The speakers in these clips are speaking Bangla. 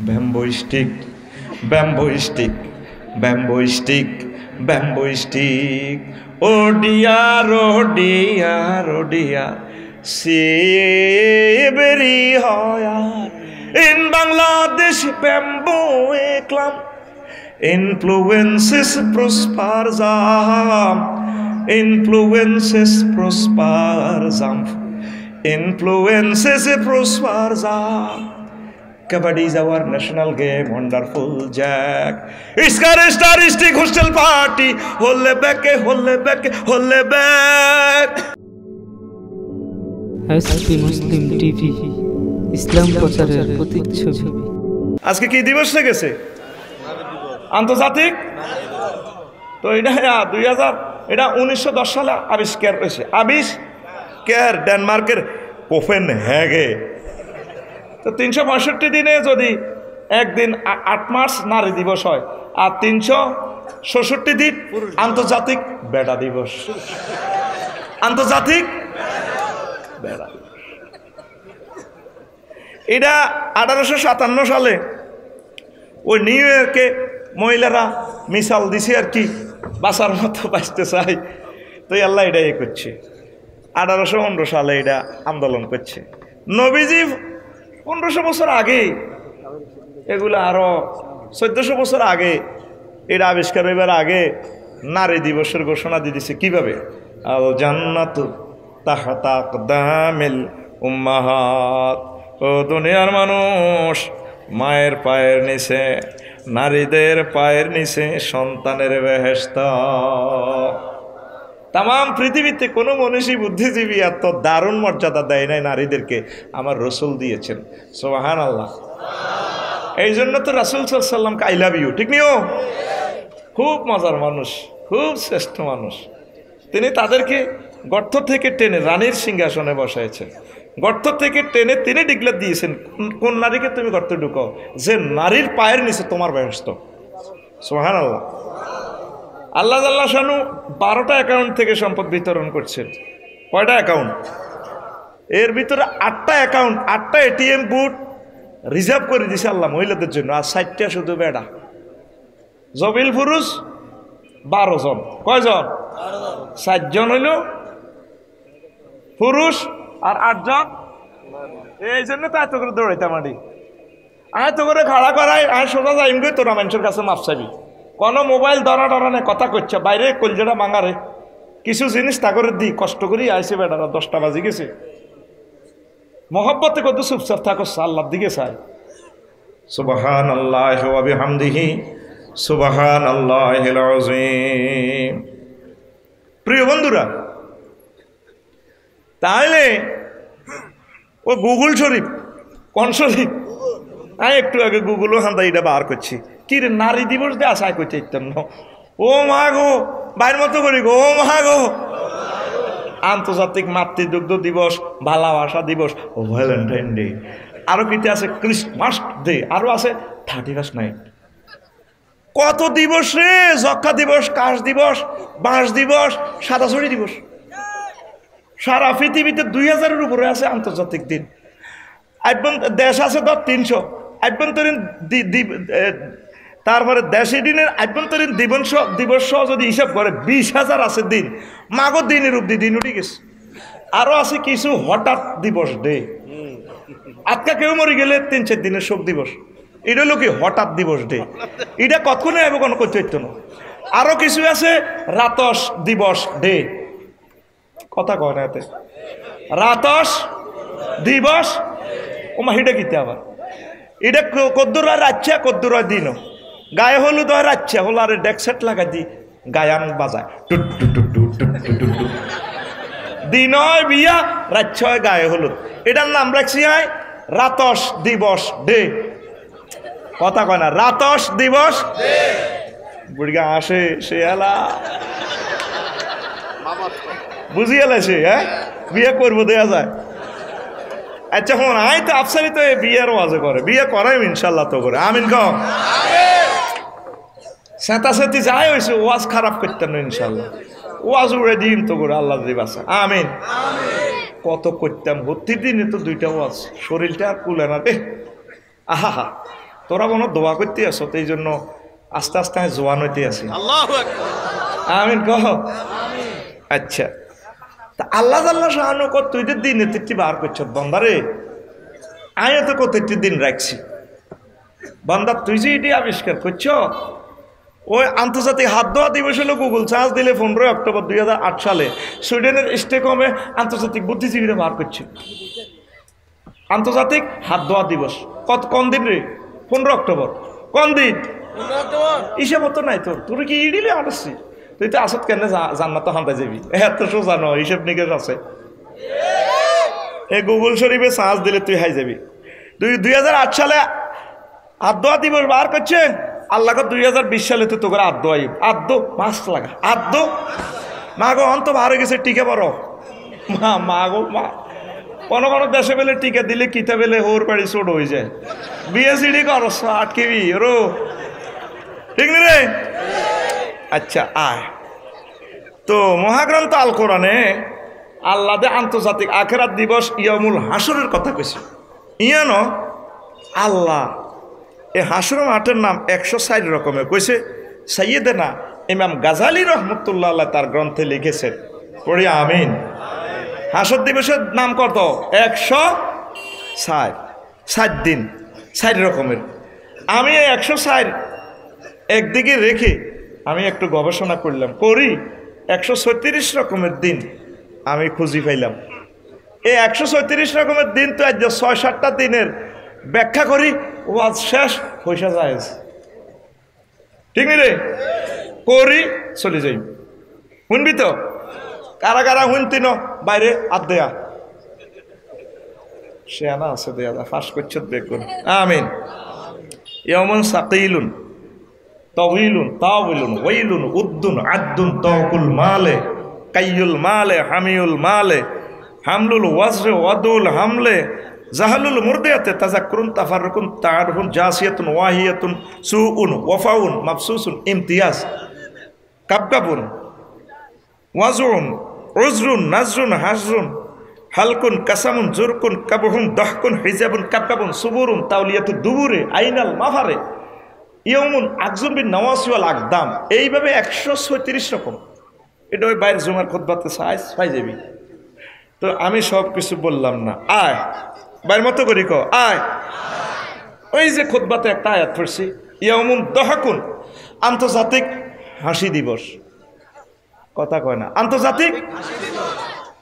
Bamboo stick, bamboo stick, bamboo stick, bamboo stick. Oh dear, oh dear, oh dear. Severi hoyar. In Bangladesh, bamboo eklam influences prosperzam. Influences prosperzam. Influences prosperzam. Kabaddi is our national game, wonderful Jack. It's characteristic hostel party. Holle back, holle back, holle back. আজকে মুসলিম টিভি ইসলাম প্রচারের প্রতিচ্ছবি। আজকে কি দিবস গেছে? আন্তর্জাতিক। তো এটা 2000 এটা 1910 সালে আবিষ্কার হয়েছে। আবিষ্কার ডেনমার্কের কোপেনহেগে। তো 365 দিনে যদি একদিন 8 মার্চ নারী দিবস হয় আর 366 দিন আন্তর্জাতিক বেড়া দিবস। আন্তর্জাতিক বেড়া দিবস। এটা 1857 সালে ওই নিউ ইয়র্কে মহিলারা মিসাল দিছে আর কি, বাঁচার মতো বাঁচতে চাই। তো আল্লাহ এটা করছে। 1815 সালে এটা আন্দোলন করছে। নবীজি 1500 বছর আগে, এগুলো আরো 1400 বছর আগে এটা আবিষ্কার হইবার আগে নারী দিবসের ঘোষণা দিয়ে দিছে। কিভাবে? আল জান্নাতু তাহতা আকদামিল উম্মাহাত। ও দুনিয়ার মানুষ, মায়ের পায়ের নিচে, নারীদের পায়ের নিচে সন্তানের বেহেশত। তাম পৃথিবীতে কোনো মনীষী বুদ্ধিজীবী এত দারুণ মর্যাদা দেয় নাই নারীদেরকে, আমার রসুল দিয়েছেন। সুবহানাল্লাহ। এই জন্য তো রাসূল সাল্লাল্লাহু আলাইহি ওয়াসাল্লামকে আই লাভ ইউ, ঠিক নিও। খুব মজার মানুষ, খুব শ্রেষ্ঠ মানুষ। তিনি তাদেরকে গর্ত থেকে টেনে রানীর সিংহাসনে বসাইছেন। গর্ত থেকে টেনে তিনি ডিক্লেয়ার দিয়েছেন, কোন নারীকে তুমি গর্তে ঢুকাও, যে নারীর পায়ের নিচে তোমার বেহেশত। সুবহানাল্লাহ। আল্লাহ আল্লাহ শানু 12টা অ্যাকাউন্ট থেকে সম্পদ বিতরণ করছেন। কয়টা অ্যাকাউন্ট? এর ভিতরে 8টা অ্যাকাউন্ট, 8টা এটিএম বুথ রিজার্ভ করে দিছে আল্লাহ মহিলাদের জন্য, আর 60টা শুধু বেড়া। জবিল পুরুষ 12 জন। কয়জন? 7 জন হইল পুরুষ আর 8 জন। এই জন্য তো এত করে দৌড়াইতাম আডি, আয় তো করে খাড়া করাই, আয় সোজা যাইম গই তোরা মানুষের কাছে মাপ চাবি। কোনো মোবাইল ধরা ধরা নেই, কথা করছে বাইরে কলজেটা মাঙারে কিছু জিনিস তা করে দিই, কষ্ট করি আইসে বেড়ারা 10টা বাজে গেছে। মহব্বতে কত চুপচাপ থাকো, আল্লাহর দিকে চাই। সুবহানাল্লাহি ওয়া বিহামদিহি সুবহানাল্লাহিল আযীম। প্রিয় বন্ধুরা, তাহলে ও গুগল শরীফ, কোন শরীফ? আমি একটু আগে গুগলও হান্দা এটা বার করছি। কি রে, নারী দিবস দিয়ে আশায় করতে ইতাম না। ও মা গো, বাইর মতো করি গো, ও মা গো। আন্তর্জাতিক মাতৃদুগ্ধ দিবস, ভালোবাসা দিবস, ভ্যালেন্টাইন ডে, আরো কিতে আছে ক্রিসমাস ডে, আরো আছে 31st নাইট। কত দিবস রে! যক্ষা দিবস, কাশ দিবস, বাঁশ দিবস, সাদাছড়ি দিবস। সারা পৃথিবীতে 2000-এর উপরে আছে আন্তর্জাতিক দিন। দেশ আছে 300। আভ্যন্তরীণ তারপরে দেশি দিনের আভ্যন্তরীণ দিবস সহ যদি হিসাব করে 20,000 আছে দিন। মাগো দিনের অব্দি দিন উঠে গেছে। আরো আছে কিছু হঠাৎ দিবস ডে। আজকে কেউ মরে গেলে 3-4 দিনের শোক দিবস। এটা হলো কি হঠাৎ দিবস ডে। এটা কখনোই আগে কোনো করতে হইতো না। আরো কিছু আছে রাতস দিবস ডে। কথা কয় না এতে, রাতস দিবস। ওমা হিটা কিতে আবার এটা কদ্দুর হয় রাচ্ছা, কদ্দুর হয় দিন। গায়ে হলুদ হয় রাচ্ছা, হলো আর ডেকসেট লাগা দি গায়ান বাজায় টুট টুট টুট টুট টুট। দিন হয় বিয়া, রাচ্ছা হয় গায়ে হলুদ। এটার নাম রাখছি হয় রাতস দিবস ডে। কথা কয় না, রাতস দিবস। বুড়িগা আসে সে এলা বুঝি এলে সে, হ্যাঁ বিয়ে করবো দেয়া যায়। আচ্ছা হন, আই তো আফসারি তো বিয়ের ওয়াজে করে, বিয়ে করাই ইনশাল্লাহ তো করে। আমিন কম সেতা সেতি যাই হয়েছে, ওয়াজ খারাপ করতেন না ইনশাল্লাহ। ওয়াজ উড়ে দিন তো করে আল্লাহ দিব আছে। আমিন। কত করতাম প্রতিদিনে তো 2টা ওয়াজ, শরীরটা আর কুলে না রে। আহা। তোরা মনে হয় দোয়া করতে আসো, তো এই জন্য আস্তে আস্তে আমি জোয়ান হইতে আছি। আমিন কহ। আচ্ছা, তা আল্লাহ আল্লাহ শাহানু কর তুই যে দিনে তিনটি বার করছ বন্দারে, আমিও তো কতটি দিন রাখছি। বন্দা তুই যে এটি আবিষ্কার করছ, ওই আন্তর্জাতিক হাত ধোয়া দিবস হলো গুগল চার্জ দিলে 15 অক্টোবর 2008 সালে সুইডেনের স্টকহোমে আন্তর্জাতিক বুদ্ধিজীবীরা বার করছে আন্তর্জাতিক হাত ধোয়া দিবস। কোন দিন রে? 15 অক্টোবর। কোন দিন? হিসেব তো নাই তোর, তোর কি ইডিলে আসছি? তুই তো আসত কেন জান্নাত হান্তা যাবি, এত সোজা নয়, হিসেব নিকেশ আছে। এই গুগল শরীফে চার্জ দিলে তুই হাই যাবি। 2008 সালে হাত ধোয়া দিবস বার করছে। আল্লাহ 2020 সালে তো তোকে আদ্য আইব, আদ্য মাছ লাগা, আদ্য মা গো অন্ত ভারে গেছে টিকে বড় মা গো মা। কোনো কোনো দেশে বেলে টিকা দিলে কিতা বেলে হোর বাড়ি ছোট হয়ে যায়। বিএসিডি কর আটকেবি রো, ঠিক না রে? আচ্ছা আয় তো মহাগ্রন্থ আল কোরআনে আল্লাহ দে আন্তর্জাতিক আখেরাত দিবস ইয়ামুল হাসরের কথা কইছে। ইয়ানো আল্লাহ এই হাসর মাঠের নাম 160 রকমের কইছে। সাইয়েদেনা ইমাম গাজালি রহমতুল্লাহ আল্লাহ তার গ্রন্থে লিখেছেন, পড়ি আমিন। হাসর দিবসের নাম কত? 160 দিন, 60 রকমের। আমি এই 160 একদিকে রেখে আমি একটু গবেষণা করলাম, করি 136 রকমের দিন আমি খুঁজি পাইলাম। এই 136 রকমের দিন তো আজ 6-7টা দিনের ব্যাখ্যা করি, ও আজ শেষ পয়সা যায়, ঠিক রে? করি চলে যাই, শুনবি তো? কারা কারা শুনতি ন বাইরে আদ দেয়া সে আনা আছে, দেয়া ফাঁস করছ বেগুন। আমিন। ইয়ামুন সাকিলুন তাওয়িলুন তাওয়িলুন ওয়াইলুন উদ্দুন আদ্দুন তাওকুল মালে কাইয়ুল মালে হামিউল মালে হামলুল ওয়াজরে ওয়াদুল হামলে জাহালুল মুরদিয়াতে তাজাক্কুরুন তাফাররুকুন তাআরুফুন জাসিয়াতুন ওয়াহিয়াতুন সুউন ওয়াফাউন মাবসুসুন ইমতিয়াজ কাবকাবুন ওয়াজুন উজরুন নাজরুন হাজরুন হালকুন কাসামুন জুরকুন কাবহুন দহকুন হিজাবুন কাবকাবুন সুবুরুন তাওলিয়াতু দুবুরে আইনাল মাফারে ইয়াউমুন আকজুন বিন নওয়াসি ওয়াল আকদাম। এইভাবে 136 রকম। এটা ওই বাইরে জুমার খুতবাতে সাইজ পাই যাবি। তো আমি সব কিছু বললাম না, আয় বাইর মতো করি ক আয়। ওই যে খুতবাতে একটা আয়াত পড়ছি, ইয়াউমুন দহকুন আন্তর্জাতিক হাসি দিবস। কথা কয় না আন্তর্জাতিক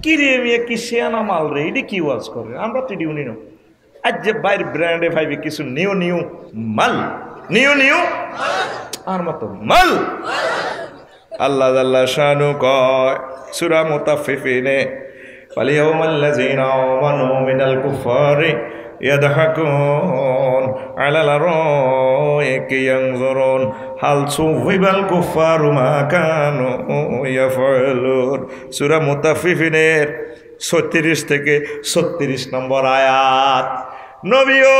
কি রে মেয়ে, কি শেয়ানা মাল রে, এটি কি ওয়াজ করে? আমরা তো ডিউনি না আজ যে বাইর ব্র্যান্ডে ভাইবে কিছু নিউ নিউ মাল, নিউ নিউ আর মতো মাল। আল্লাহ আল্লাহ শানু কয় সূরা মুতাফফিফিনে ফালিয়াউমাল্লাযীনা আমানু মিনাল কুফারি ইয়াদহাকুন আলাল আরাইকি ইয়ানজুরুন হাল সুবিবাল কুফারু মা কানু ইয়াফআলুন। সূরা মুতাফফিফিনের 36 থেকে 36 নম্বর আয়াত। নবীও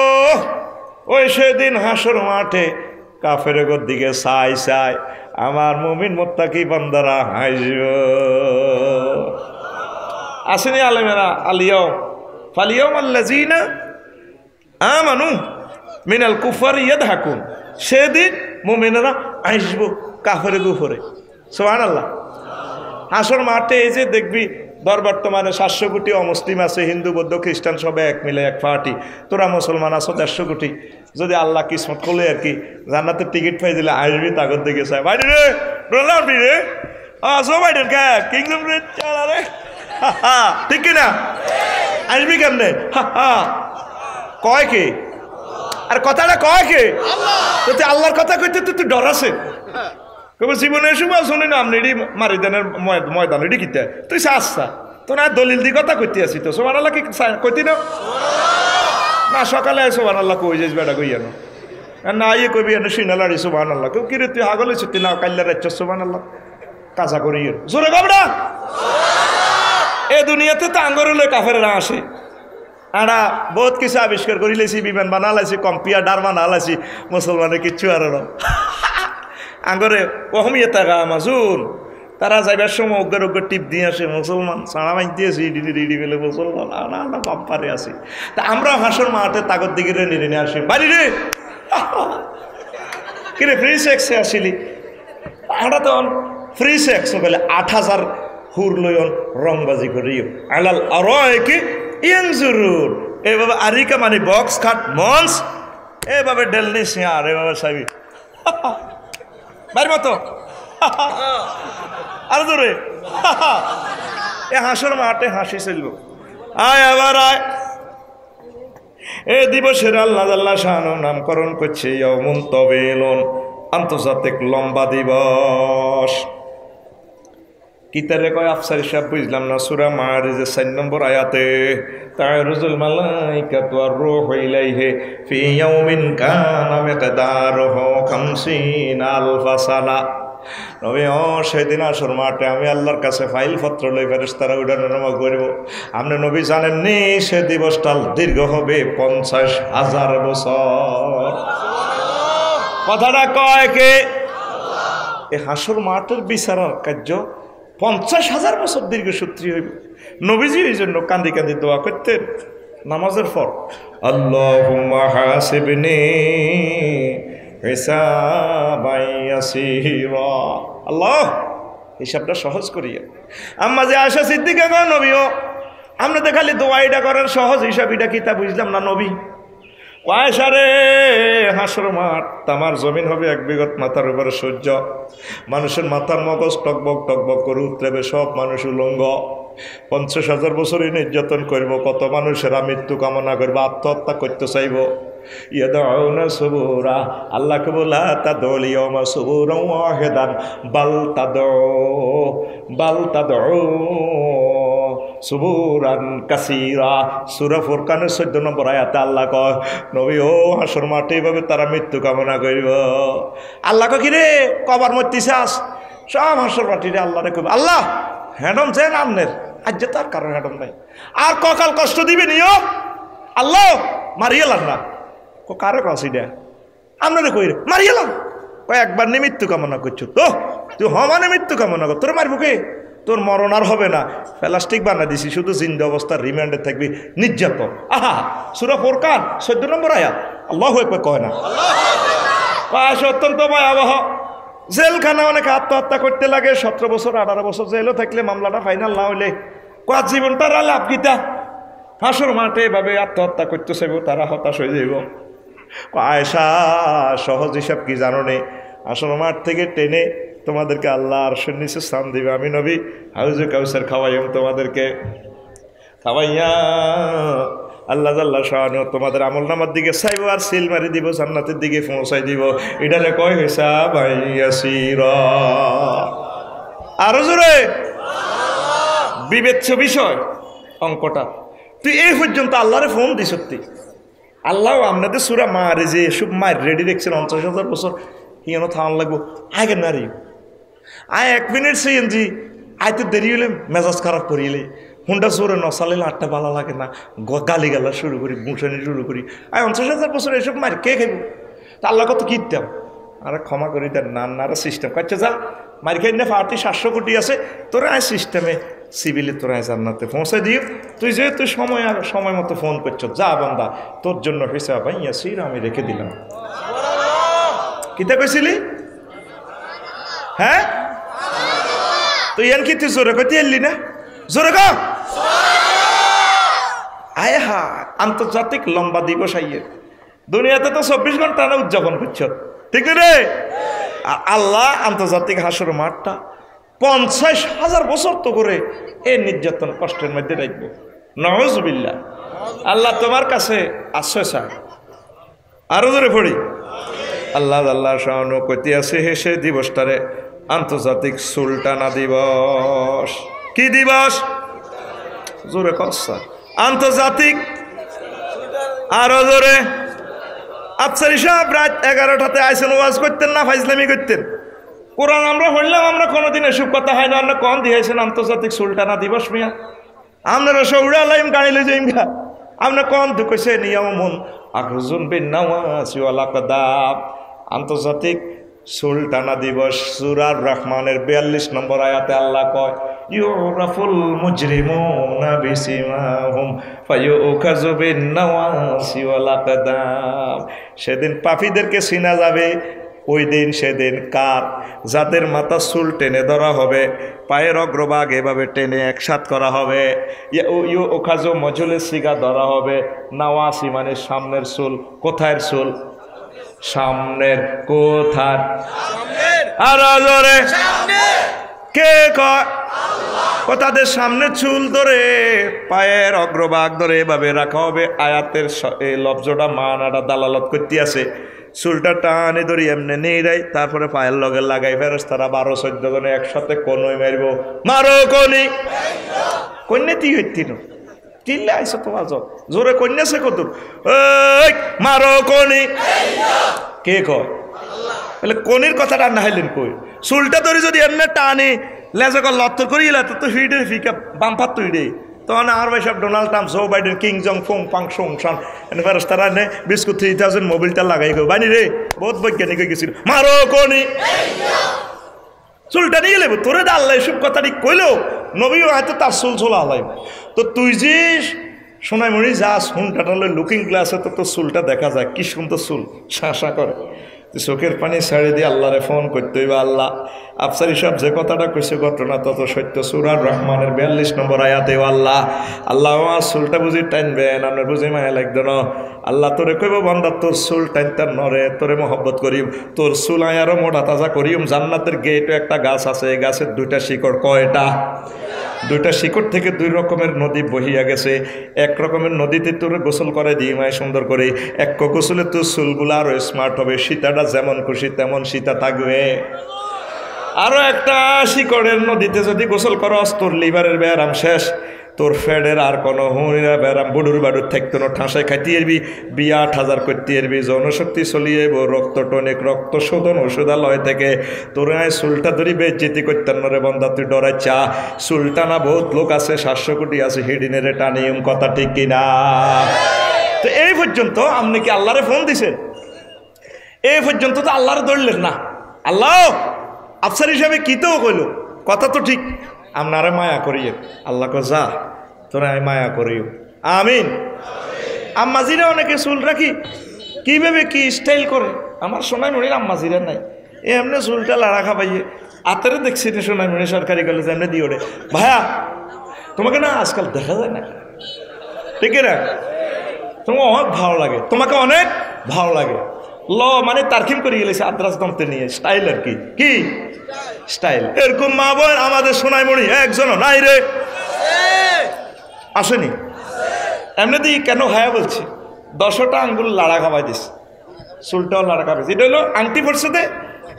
ওই সেদিন হাসর মাঠে কাফেরের দিকে চাই চাই আমার মুমিন মুত্তাকি বান্দারা হাসব। আসেনি আলেমেরা আলিয়াও ফালিয়াউমাল্লাযীনা আমানু মিনাল কুফারি ইয়াদহাকুন। সেদিন মুমিনেরা হাসব কাফেরের উপরে। সুবহানাল্লাহ। হাসর মাঠে এই যে দেখবি বর্তমানে 700 কোটি অমুসলিম আছে, হিন্দু বৌদ্ধ খ্রিস্টান সবে এক মিলে এক পার্টি। তোরা মুসলমান আছো 150 কোটি। যদি আল্লাহ কিসমত করলে আর কি জান্নাতের টিকিট পাই দিলে আসবি তাগর দিকে চাই বাইরে রে ডলার রে জো বাইডেন কে কিংডম রে চালা রে, ঠিক কিনা? আসবি কেমনে? কয় কে? আর কথাটা কয় কে? তুই আল্লাহর কথা কইতে তুই ডর আছে? জীবনে সময় শুনি না আপনি এটি মারিদানের ময়দান এটি কিতে তুই চাচ্ছা তো না দলিল দি কথা কইতে আসি তো সুবহানাল্লাহ কি কইতি না? না সকালে সুবহানাল্লাহ কই যাইস বেটা কইয়া না ইয়ে কইবি এনে সিনালারি সুবহানাল্লাহ কেউ কিরে তুই হাগল হইছ তুই না কাইল্লা রাচ্ছ সুবহানাল্লাহ কাজা করি জোরে গবড়া। এ দুনিয়াতে তো আঙ্গরলে কাফেররা আসে, আমরা বহুত কিছু আবিষ্কার করি লাইছি, বিমান বানা লাইছি, কম্পিউটার বানা লাইছি, মুসলমানের কিচ্ছু আর আঙ্গরে অহমিয়া টাকা মাজুন তারা যাইবার সময় অজ্ঞের অজ্ঞের টিপ দিয়ে আসে, মুসলমান সাড়া বাইন দিয়েছি রেডি ফেলে মুসলমান না বাম্পারে আসি। তা আমরাও হাসর মাঠে তাগর দিকে নিয়ে আসি বাড়ি রে কিরে ফ্রি সেক্সে আসিলি এটা তখন ফ্রি সেক্স বলে 8,000 হুর লয়ন রংবাজি করিও আলাল আরাইকি ইয়ানজুরুন এভাবে আরিকা মানে বক্স খাট মঞ্চ এভাবে ডেলনি সিয়ার এভাবে সাবি বাইর মতো আর জোরে এ হাসর মাঠে হাসি চলব আয় আবার আয় এ দিবসের আল্লাহ শাহানু নামকরণ করছে ইয়াউমুন তাওয়িলুন আন্তর্জাতিক লম্বা দিবস কিতারে কয় আফসারি সাহেব বুঝলাম না সূরা মাআরিজের 4 নম্বর আয়াতে তা'রুজুল মালাইকাতু ওয়ার রূহু ইলাইহি ফি ইয়াউমিন কানা মিকদারুহু 50 আলফা সানা নবী সেদিন আসর মাঠে আমি আল্লাহর কাছে ফাইল পত্র লই ফেরেশতারা উঠানো নামা করব আপনি নবী জানেননি সে দিবসটা দীর্ঘ হবে 50,000 বছর কথাটা কয় কে এই হাসর মাঠের বিচারার কার্য 50,000 বছর দীর্ঘ সূত্রী হইবে নবীজি এই জন্য কান্দি কান্দি দোয়া করতেন নামাজের পর আল্লাহুম্মা হাসিবনি হিসাবান ইয়াসীরা আল্লাহ হিসাবটা সহজ করিয়া আম্মা যে আয়েশা সিদ্দিকা গো নবীও আমরা তো খালি দোয়া এটা করেন সহজ হিসাব এটা কি তা বুঝলাম না নবী আয়েশা রে হাসর মাঠ তামার জমিন হবে 1 বিঘত মাথার উপরে সূর্য মানুষের মাথার মগজ টকবক করে উতরাবে সব মানুষ উলঙ্গ 50,000 বছর নির্যাতন করব কত মানুষেরা মৃত্যু কামনা করবে আত্মহত্যা করতে চাইব ইয়াদাউনা সুবুরা আল্লাহকে বলা তাদউল ইয়াউমা সুবুরান ওয়াহিদান বাল তাদউ সুবুরান কাসীরা সূরা ফুরকানের 14 নম্বর আয়াতে আল্লাহ কয় নবী ও হাসর মাঠে এভাবে তারা মৃত্যু কামনা করব আল্লাহ কয় কি রে কবার মরতে চাস সব হাসর মাঠে আল্লাহরে কইবে আল্লাহ হেডম চেন আমনের আজ তার কারণ হেডম নাই আর ককাল কষ্ট দিবে নিও আল্লাহ মারিয়ালাম না কারো কাছে দেয় আপনারা কই মারিয়ালাম একবার নি মৃত্যু কামনা করছো তো তুই হমানে মৃত্যু কামনা কর তোর মারবো কে তোর মরণ আর হবে না প্লাস্টিক বানা দিছি শুধু জিন্দা অবস্থার রিমান্ডে থাকবি নির্যাতন আহা সূরা ফুরকান 14 নম্বর আয়াত আল্লাহু আকবার কয় না অত্যন্ত ভয়াবহ জেলখানা অনেক আত্মহত্যা করতে লাগে 17 বছর 18 বছর জেলও থাকলে মামলাটা ফাইনাল না হইলে কত জীবনটা লাভ গীতা হাসর মাঠে এভাবে আত্মহত্যা করতে চাইব তারা হতাশ হয়ে যাইব আয়েশা সহজ হিসাব কি জানো নে হাসর মাঠ থেকে টেনে তোমাদেরকে আল্লাহ আরশের নিচে স্থান দিবে আমি নবী হাউজে কাউসার খাওয়াইম তোমাদেরকে খাওয়াইয়া আল্লাহ আল্লাহ শাহানু তোমাদের আমল নামার দিকে চাইব আর সিল মারি দিব জান্নাতের দিকে পৌঁছাই দিব এটারে কয় হিসাব ইয়াসীরা আরো জোরে বিবেচ্য বিষয় অঙ্কটা তুই এই পর্যন্ত আল্লাহরে ফোন দিস সত্যি আল্লাহ আপনাদের সূরা মাআরিজে সব মার রেডি দেখছেন 50,000 বছর হিয়ানো থামান লাগবো আগে নারী আয় 1 মিনিট সিএনজি আয় তো দেরি হলে মেজাজ খারাপ করিলে হুন্ডা জোরে নচালিলে আটটা ভালো লাগে না গালি গালা শুরু করি মুসানি শুরু করি আয় 50,000 বছর এসব মার কে খাইব তা আল্লাহ কত কী দিতাম আর ক্ষমা করি দেন নার সিস্টেম কাছে যা মার খাই না পার্টি 700 কোটি আছে তোরা আয় সিস্টেমে সিভিলে তোরা জান্নাতে পৌঁছাই দিও তুই যেহেতু সময় মতো ফোন করছ যা বান্দা তোর জন্য হিসাব ইয়াসীরা আমি রেখে দিলাম কিতা কইছিলি হ্যাঁ তুই এন কি তুই জোরে কইতে এলি না জোরে কা আয় হা আন্তর্জাতিক লম্বা দিবস আইয়ে দুনিয়াতে তো 24 ঘন্টা না উদযাপন করছ ঠিক রে আল্লাহ আন্তর্জাতিক হাসর মাঠটা 50,000 বছর তো করে এই নির্যাতন কষ্টের মধ্যে রাখবো নাউজুবিল্লাহ আল্লাহ তোমার কাছে আশ্রয় চায় আরো জোরে পড়ি আল্লাহ শাহানু কইতে আছে সে দিবসটারে আন্তর্জাতিক সুলতানা দিবস কি দিবস জোরে কসা আন্তর্জাতিক আরো জোরে আফসারি সাহেব রাত 11টাতে আইসেন ওয়াজ করতেন না ফাইজলামি করতেন কোরআন আমরা হইলাম আমরা কোনোদিন এসব কথা হয় না আমরা কন দিয়েছেন আন্তর্জাতিক সুলতানা দিবস মিয়া আপনারা সৌরা লাইম গাড়ি লই যাইম গা আমরা কন ঢুকেছে নিয়মন আখরুজুন বিন নাওয়াসি ওয়াল আকদাব আন্তর্জাতিক সুলতানা দিবস সূরা রহমানের 42 নম্বর আয়াতে আল্লাহ কয় ইউরাফুল মুজরিমুনা বিসিমাহুম ফায়ুখাযু বিন নাওয়াসি ওয়াল আকদাব সেদিন পাপীদেরকে চিনা যাবে ওই দিন সেদিন কার? যাদের মাথা চুল টেনে ধরা হবে, পায়ের অগ্রভাগ এভাবে টেনে একসাথ করা হবে, ওখাজো মজলে সিগা ধরা হবে। নাওয়াসি মানে সামনের চুল। কোথায় চুল? সামনের। কোথায়? আর জোরে কে কয়? তাদের সামনে চুল ধরে পায়ের অগ্রভাগ ধরে এভাবে রাখা হবে। আয়াতের এই লফজটা মানাটা দালালত করতে আছে। চুলটা টানে ধরি এমনি নিয়ে দেয়, তারপরে পায়ের লগে লাগাই ফেরেশতারা 12-14 জনে একসাথে কনই মারব। মারো কনি কন্যা তুই হইতিন চিল্লা আইসো তোমার জোরে কন্যাছে কত? মারো কনি কে কয়? বলে কনির কথাটা না হাইলেন কই? চুলটা ধরে যদি এমনি টানে লেজে কর লত্তর করিয়ে তো হিডে ফিকা বাম্পার তুই রে, তখন আর ভাই সব ডোনাল্ড ট্রাম্প, জো বাইডেন, কিং জং ফং পাং সং সান ফেরেশতারা নে বিস্কুট 3000 মোবিলটা লাগাই গো বানি রে। বহুত বৈজ্ঞানিক হয়ে গেছিল। মারো কনি চুলটা নিয়ে লেব তোরে দা আল্লাহ এসব কথাটি কইলো। নবীও হয়তো তার চুল ছোলা আলাই। তো তুই যে সোনাইমণি যা শুনটা লুকিং গ্লাসে তো তোর চুলটা দেখা যায়, কি সুন্দর চুল শাঁসা করে। চোখের পানি ছাড়ে দিয়ে আল্লাহরে ফোন করতে হইবা। আল্লাহ আফসারি সাহেব যে কথাটা কইছে ঘটনা তত সত্য। সূরা রহমানের 42 নম্বর আয়াতে আল্লাহ আমার চুলটা বুঝি টানবেন, আপনার বুঝি মায়া লাগবে না। আল্লাহ তোরে কইব বান্দা তোর চুল টানতার নরে, তোরে মহব্বত করিম, তোর চুল আয়ারও মোটা তাজা করিম। জান্নাতের গেটে একটা গাছ আছে, এই গাছের 2টা শিকড়। কয়টা? 2টা শিকড় থেকে 2 রকমের নদী বহিয়া গেছে। এক রকমের নদীতে তোর গোসল করে দিই মায় সুন্দর করে। এক গোসলে তোর চুলগুলো আরো স্মার্ট হবে, সীতাটা যেমন খুশি তেমন সীতা থাকবে। আরো একটা শিকড়ের নদীতে যদি গোসল করস তোর লিভারের ব্যায়াম শেষ, তোর ফ্যাডের আর কোনো হুঁড়িরা ব্যায়াম বুডুর বাডুর থাকতো না, ঠাঁসায় খাইতে এরবি, বিয়া ঠাজার করতে এরবি, যৌনশক্তি চলিয়ে রক্ত টনিক রক্ত শোধন ওষুধালয় থেকে তোর চুলটা ধরি বেজ্জিতি করতেন রে বন্ধা। তুই ডরাই চা চুলটা না বহুত লোক আছে, 700 কোটি আছে হিডিনের টানিম, কথা ঠিক কিনা? তো এই পর্যন্ত আপনি কি আল্লাহরে ফোন দিছেন? এই পর্যন্ত তো আল্লাহরে ধরলেন না। আল্লাহ আফসার হিসাবে কি তো কইল, কথা তো ঠিক, আপনারে মায়া করিয়ে। আল্লাহ কো যা তোরা আমি মায়া করিও। আমিন। আম্মাজিরা অনেকে চুল রাখি কিভাবে কি স্টাইল করে, আমার সোনাইমণির আম্মাজিরা নাই এমনি চুলটা লাড়া খাবাইয়ে। আতারে দেখছি না সোনাইমণি সরকারি কলেজে এমনি দিয়ে ওঠে। ভাইয়া তোমাকে না আজকাল দেখা যায় না, ঠিক না? তোমাকে অনেক ভালো লাগে, তোমাকে অনেক ভালো লাগে। ল মানে তারকিম করে গেলেছে আদ্রাস দমতে নিয়ে স্টাইল আর কি। কি স্টাইল? এরকম মা বোন আমাদের সোনাইমণি একজনও নাই রে, আসেনি। এমনি দিই কেন হায়া বলছি, 10টা আঙ্গুল লাড়া খাওয়াই দিস, চুলটাও লাড়া খাওয়াইছে। এটা হলো আংটি পড়ছে দে,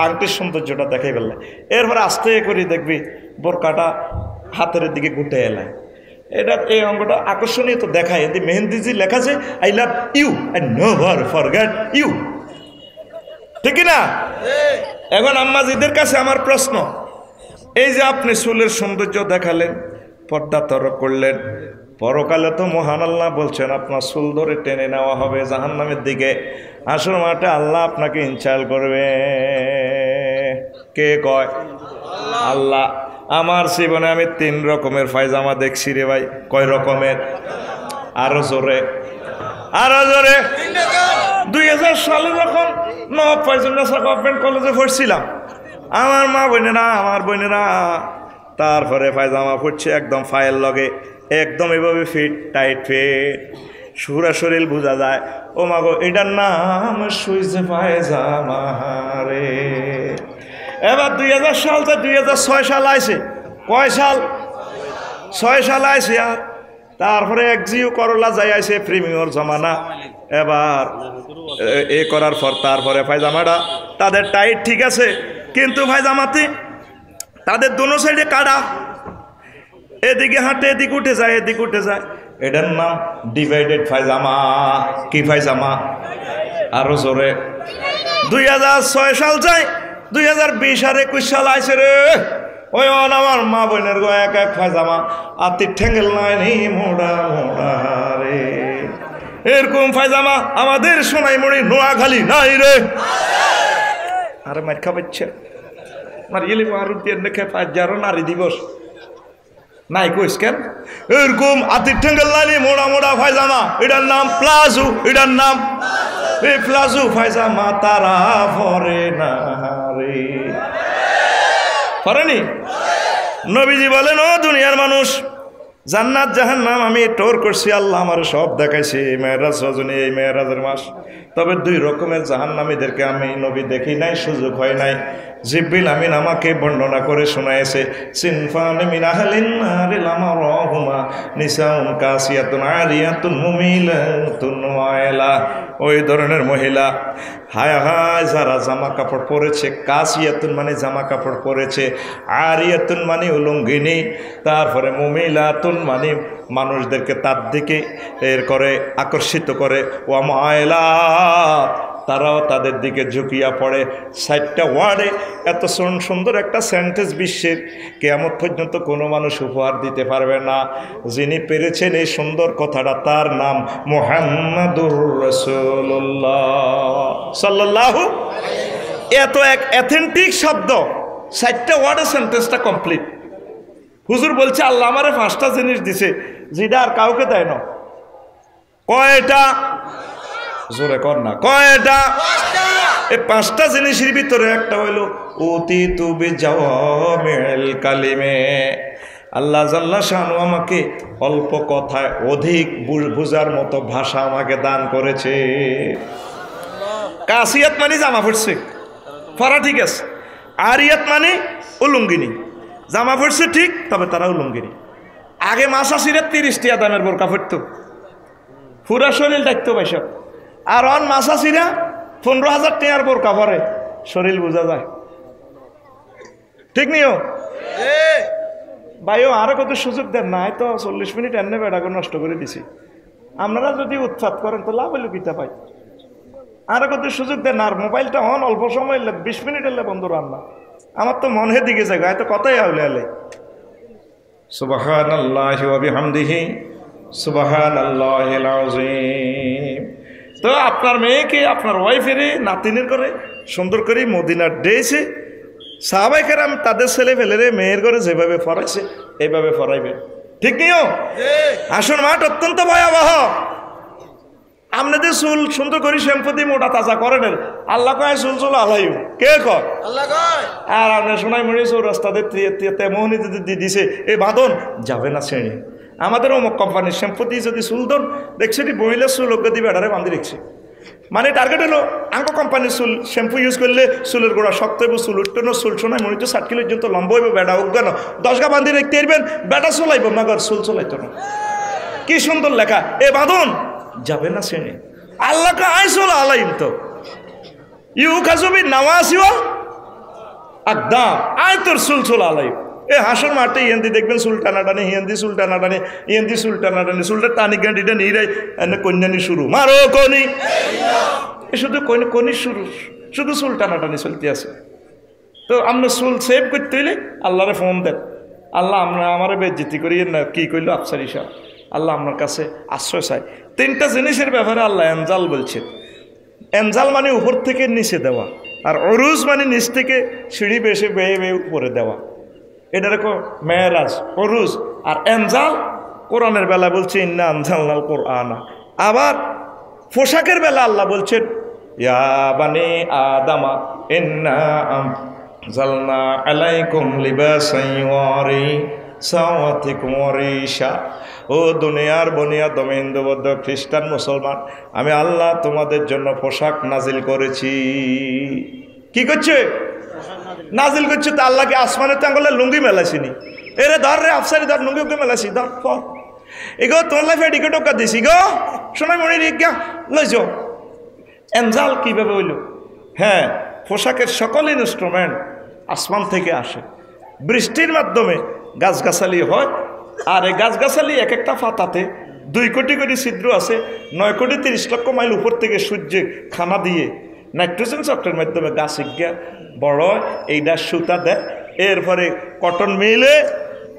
আংটির সৌন্দর্যটা দেখাই ফেললে। এরপরে আস্তে করে দেখবি বোরকাটা হাতের দিকে গুটে এলায়। এটা এই অঙ্গটা আকর্ষণীয় তো দেখায়। এতে মেহেন্দিজি লেখা আছে I love you and never forget you, ঠিক না? এখন আম্মাজিদের কাছে আমার প্রশ্ন, এই যে আপনি চুলের সৌন্দর্য দেখালেন, পর্দা তরক করলেন, পরকালে তো মহান আল্লাহ বলছেন আপনার চুল ধরে টেনে নেওয়া হবে জাহান্নামের দিকে। আসল মাঠে আল্লাহ আপনাকে ইনচাল করবে। কে কয়? আল্লাহ। আমার জীবনে আমি 3 রকমের পায়জামা দেখছি রে ভাই। কয় রকমের? আরো জোরে, আরো জোরে। 2000 সালে যখন নবাব ফয়জুন্নেসা গভর্নমেন্ট কলেজে পড়ছিলাম, আমার মা বোনেরা তারপরে পায়জামা পড়ছে একদম ফায়ের লগে, একদম এভাবে ফিট, টাইট ফিট, সুরা শরীর বোঝা যায়। ও মা গো, এটার নাম সুইজে পায়জামা রে। এবার 2000 সাল থেকে 2006 সাল আইছে। কয় সাল? 6 সাল আইছে। আর তারপরে একজিও করলা যাই আইছে প্রিমিয়র জমানা। এবার এ করার পর তারপরে পায়জামাটা তাদের টাইট ঠিক আছে, কিন্তু পায়জামাতে তাদের দোনো সাইডে কাটা, এদিকে হাঁটে এদিকে উঠে যায়, এদিকে উঠে যায়। এটার নাম ডিভাইডেড পায়জামা। কি পায়জামা? আরো জোরে। 2006 সাল যায়, 2020 আর 21 সাল আইছে রে। ওই আমার মা বোনের গো এক এক পায়জামা, আতির ঠেঙ্গেল নাই মোড়া মোড়া রে। এরকম পায়জামা আমাদের সোনাইমণি নোয়াখালী নাই রে। আরে মার খাবাচ্ছে মারিয়ে মারুতি দেখে 5 নারী দিবস নাই কইস কেন? এরকম আতির ঠেঙ্গেল নাই মোড়া মোড়া পায়জামা, এটার নাম প্লাজো, এটার নাম প্লাজু পায়জামা তারা পরে না রে, পরেনি? নবীজি বলেন, ও দুনিয়ার মানুষ, জান্নাত জাহান্নাম আমি টোর করছি, আল্লাহ আমার সব দেখাইছে এই মেরাজ রজনী, এই মেরাজের মাস। তবে দুই রকমের জাহান্নামীদেরকে আমি নবী দেখি নাই, সুযোগ হয় নাই। জিবরিল আমিন আমাকে বর্ণনা করে শোনায়েছে, সিনফানে মিন আহলিন নারি লামারহুমা নিসাউন কাসিয়াতুন আরিয়াতুন মুমিলাতুন ওয়াইলা। ওই ধরনের মহিলা, হায় হায়, যারা জামা কাপড় পরেছে, কাসিয়াতুন মানে জামা কাপড় পরেছে, আরিয়াতুন মানে উলঙ্গিনী, তারপরে মুমিলাতুন মানে মানুষদেরকে তার দিকে এর করে আকর্ষিত করে, ওয়া মায়লা তারাও তাদের দিকে ঝুঁকিয়া পড়ে। 60টা ওয়ার্ডে এত সুন্দর একটা সেন্টেন্স বিশ্বের কিয়ামত পর্যন্ত কোনো মানুষ উপহার দিতে পারবে না। যিনি পেরেছেন এই সুন্দর কথাটা, তার নাম মুহাম্মাদুর রাসূলুল্লাহ সাল্লাল্লাহু। এত এক অথেন্টিক শব্দ, 60টা ওয়ার্ডে সেন্টেন্সটা কমপ্লিট। হুজুর বলছে আল্লাহ আমারে 5টা জিনিস দিছে যেটা আর কাউকে দেয় না। কয়টা? জোরে কর না, কয়টা? এই 5টা জিনিসের ভিতরে একটা হইল উতিতু বিজাওয়ামিল কালিমে। আল্লাহ জাল্লা শানু আমাকে অল্প কথায় অধিক বুঝার মতো ভাষা আমাকে দান করেছে। কাসিয়াত মানে জামা পড়ছে, পরা ঠিক আছে। আরিয়াত মানে উলঙ্গিনী, জামা পড়ছে ঠিক, তবে তারা উলঙ্গিনী। আগে মাসা সিরে 30 টিয়া দামের বোরকা পড়তো, পুরা শরীর দেখতো বাইসব। আর অন মাসা সিরা 15,000 টিয়ার বোরকা পরে, শরীর বোঝা যায়, ঠিক নিও ভাইও। আরো কত সুযোগ দেন না, তো 40 মিনিট এনে বেড়া করে নষ্ট করে দিছি। আপনারা যদি উৎপাত করেন তো লাভ হইল কিতা পাই। আরো কত সুযোগ দেন, আর মোবাইলটা অন অল্প সময় 20 মিনিট এলে বন্ধ রান্না। আমার তো মনের দিকে যায়, হয়তো কথাই আউলে আলে। সুবহানাল্লাহি ওয়া বিহামদিহি সুবহানাল্লাহিল আযীম। তো আপনার মেয়েকে, আপনার ওয়াইফের নাতিনের করে সুন্দর করে মদিনার ডেছে সাহাবায়ে কেরাম তাদের ছেলে ফেলেরে মেয়ের ঘরে যেভাবে ফরাইছে এইভাবে ফরাইবেন, ঠিক নিও। আসন মাঠ অত্যন্ত ভয়াবহ। আপনাদের চুল সুন্দর করে শ্যাম্পু দিয়ে মোটা তাজা করেন, আল্লাহ কয় চুল চুল আলাইও, কে কয়? আল্লাহ কয়। আর আপনার সোনাই মরি চৌরাস্তাদের তেমনি যদি দিছে এই বাঁধন যাবে না শ্রেণী। আমাদের অমুক কোম্পানির শ্যাম্পু দিয়ে যদি চুল দন দেখছি মহিলার চুল অজ্ঞ দিয়ে বেড়ারে বাঁধি রেখছে। মানে টার্গেট হলো আঙ্কো কোম্পানির চুল শ্যাম্পু ইউজ করলে চুলের গোড়া শক্ত হইব, চুল উঠতে না, চুল শোনায় মনে হচ্ছে 60 কিলো পর্যন্ত লম্বা হইব, বেড়া অজ্ঞান 10 গা বাঁধি রেখতে পারবেন, বেটা চলাইব মাগর চুল চলাইতো না। কি সুন্দর লেখা, এ বাঁধন যাবে না শ্রেণী। আল্লাহ আই চুল আলাইম তো ইউ কাজবি নামাজিও একদম আয় তোর চুল চুল আলাইম। এ হাসর মাঠে ইয়েন্দি দেখবেন চুল টানা টানি, হিয়েন্দি চুল টানা টানি, ইয়েন্দি চুল টানা টানি, চুলটা টানি গাঁটিটা নিয়ে এনে কন্যানি শুরু, মারো কনি, এ শুধু কনি শুরু, শুধু চুল টানা টানি চলতে আছে। তো আমরা চুল সেভ করতে হইলে আল্লাহরে ফোন দেন, আল্লাহ আমরা আমার বেজ্জিতি করি না, কি কইল আফসার ইসা, আল্লাহ আপনার কাছে আশ্রয় চাই। 3টা জিনিসের ব্যাপারে আল্লাহ এনজাল বলছেন। এনজাল মানে উপর থেকে নিচে দেওয়া, আর অরুজ মানে নিচ থেকে সিঁড়ি বেশি বেয়ে বেয়ে উপরে দেওয়া। এটা রেখো মেরাজ, অরুজ। আর এনজাল কোরআনের বেলা বলছে ইন্না আনজালনাল কোরআনা। আবার পোশাকের বেলা আল্লাহ বলছেন ইয়া বানি আদামা ইন্না আনজালনা আলাইকুম লিবাসান ইউরি সাওয়াতিকুম ওয়ারিশা। ও দুনিয়ার বনিয়া দমে হিন্দুবৌদ্ধ খ্রিস্টান মুসলমান, আমি আল্লাহ তোমাদের জন্য পোশাক নাজিল করেছি। কি করছে? নাজিল করছে। তো আল্লাহকে আসমানের তো আঙ্গলে লুঙ্গি মেলাইছিনি, এরে ধর রে আফসারি ধর, লুঙ্গি ওকে মেলাইছি ধর ফর এগো তোর লাইফে এদিকে টোকা দিছি গো, শোনাই মনে রিজ্ঞা লইছ। এনজাল কিভাবে হইল? হ্যাঁ, পোশাকের সকল ইনস্ট্রুমেন্ট আসমান থেকে আসে, বৃষ্টির মাধ্যমে গাছগাছালি হয়। আর এই গাছগাছালি এক একটা পাতাতে 2 কোটি কোটি ছিদ্র আছে, 9 কোটি 30 লক্ষ মাইল উপর থেকে সূর্যে খানা দিয়ে নাইট্রোজেন চক্রের মাধ্যমে গাছ গিয়া বড় এইটা সুতা দেয়, এরপরে কটন মিলে,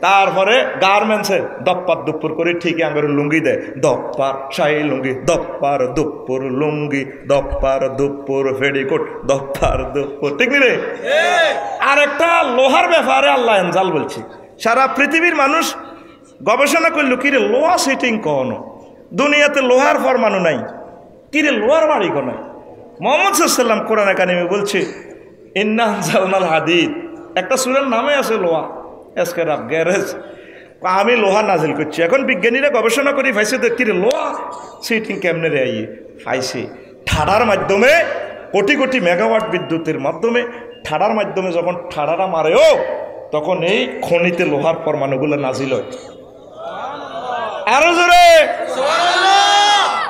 তারপরে গার্মেন্টসে দপ্পার দুপুর করে ঠিকই আমার লুঙ্গি দেয়, দপ্পার শাহী লুঙ্গি, দপ্পার দুপুর লুঙ্গি, দপ্পার দুপুর ফেডিকোট, দপ্পার দুপুর, ঠিক রে? আর একটা লোহার ব্যাপারে আল্লাহ এনজাল বলছি। সারা পৃথিবীর মানুষ গবেষণা করলো কিরে লোহা সেটিং কখনো দুনিয়াতে লোহার ফরমানো নাই, কিরে লোহার বাড়ি কোনায় মুহাম্মদ সাল্লাল্লাহু আলাইহি ওয়াসাল্লাম কোরআন কারিমে বলছে ইন্না আনজালনাল হাদিদ, একটা সূরার নামে আছে লোহা, এসকেরাব গ্যারেজ। আমি লোহা নাজিল করছি। এখন বিজ্ঞানীরা গবেষণা করে পাইছে দেখি লোহা সিটিং কেমনে রে আইয়ে পাইছে ঠাড়ার মাধ্যমে, কোটি কোটি মেগাওয়াট বিদ্যুতের মাধ্যমে ঠাড়ার মাধ্যমে যখন ঠাড়াটা মারেও তখন এই খনিতে লোহার পরমাণুগুলো নাজিল হয়। আরো জোরে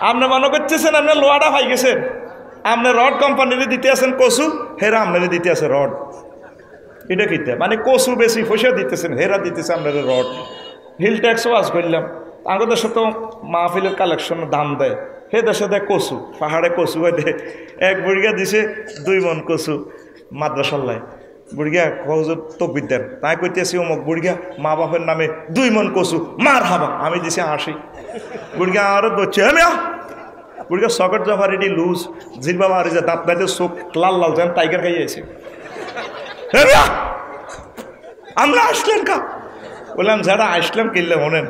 আপনি মনে করতেছেন আপনি লোহাটা পাই গেছেন, আপনি রড কোম্পানিরে দিতে আছেন কচু, হেরা আপনারে দিতে আছে রড। এটা কিতা মানে কচু বেশি পয়সা দিতেছেন, হেরা দিতেছে আপনারা রড। হিল ট্যাক্স ওয়াজ করলাম, আমাদের দেশে তো মাহফিলের কালেকশন দাম দেয়, হে দেশে দেয় কচু, পাহাড়ে কচু দেয়। এক বুড়িয়া দিছে 2 মণ কচু মাদ্রাসাল্লায়, বুড়িয়া কৌজুর তকবির দেন, তাই কইতেছি অমুক বুড়িয়া মা বাপের নামে 2 মণ কচু মার হাবা, আমি দিছি 80। বুড়িয়া আরো ধরছে আমি বুড়িয়া সকেট জফারিটি লুজ জিল বাবা আর যে দাঁত নাইতে চোখ লাল লাল যেন টাইগার খাইয়েছে। আমরা আসলেন কা বললাম যারা আসলাম কিনলে মনেন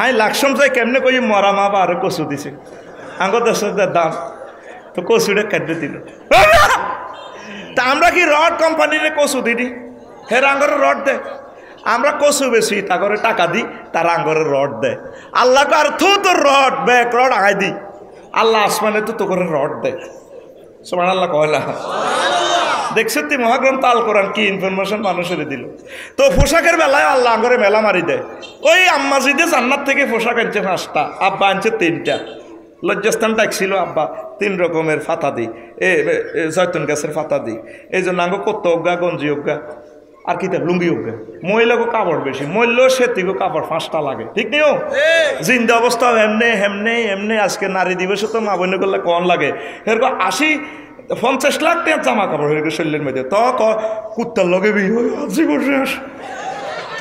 আয় লাকসম চাই কেমনে কই মরা মা বা আরো কচু দিছে আঙ্গর 10,000 দাম, তো কচুটা কেটে দিল। তা আমরা কি রড কোম্পানির কচু দিদি, হের আঙ্গরে রড দেয়, আমরা কচু বেশি তা করে টাকা দিই, তারা আঙ্গরে রড দেয়। আল্লাহ আর থু তোর রড ব্যাক রড আয় দি, আল্লাহ আসমানে তো করে রড দেয়। সুবহানাল্লাহ কয়লা দেখছেন তুই মহাগ্রন্থ আল কোরআন কি ইনফরমেশন মানুষের দিল। তো পোশাকের বেলায় আল্লাহ আঙ্গরে মেলা মারি দেয়। ওই আম্মা জিদে জান্নাত থেকে পোশাক আনছে 5টা, আব্বা আনছে 3টা। লজ্জাস্থান ডাকছিল আব্বা 3 রকমের ফাতা দিই, জয়তুন গাছের ফাতা দিই, এই জন্য আঙ্গ কত অজ্ঞা গঞ্জি অজ্ঞা আর কি লুঙ্গি অজ্ঞা। মহিলাকে কাপড় বেশি, মহিলা সেতিকে কাপড় 5টা লাগে, ঠিক নেই? জিন্দা অবস্থা এমনে হেমনে এমনে। আজকে নারী দিবসে তো মা বোনে করলে কন লাগে, এরকম 50 লাখ টাকা জামা কাপড় হয়ে গেছে শরীরের মধ্যে। তো কুত্তার লগে বিয়ে আজি বসে আস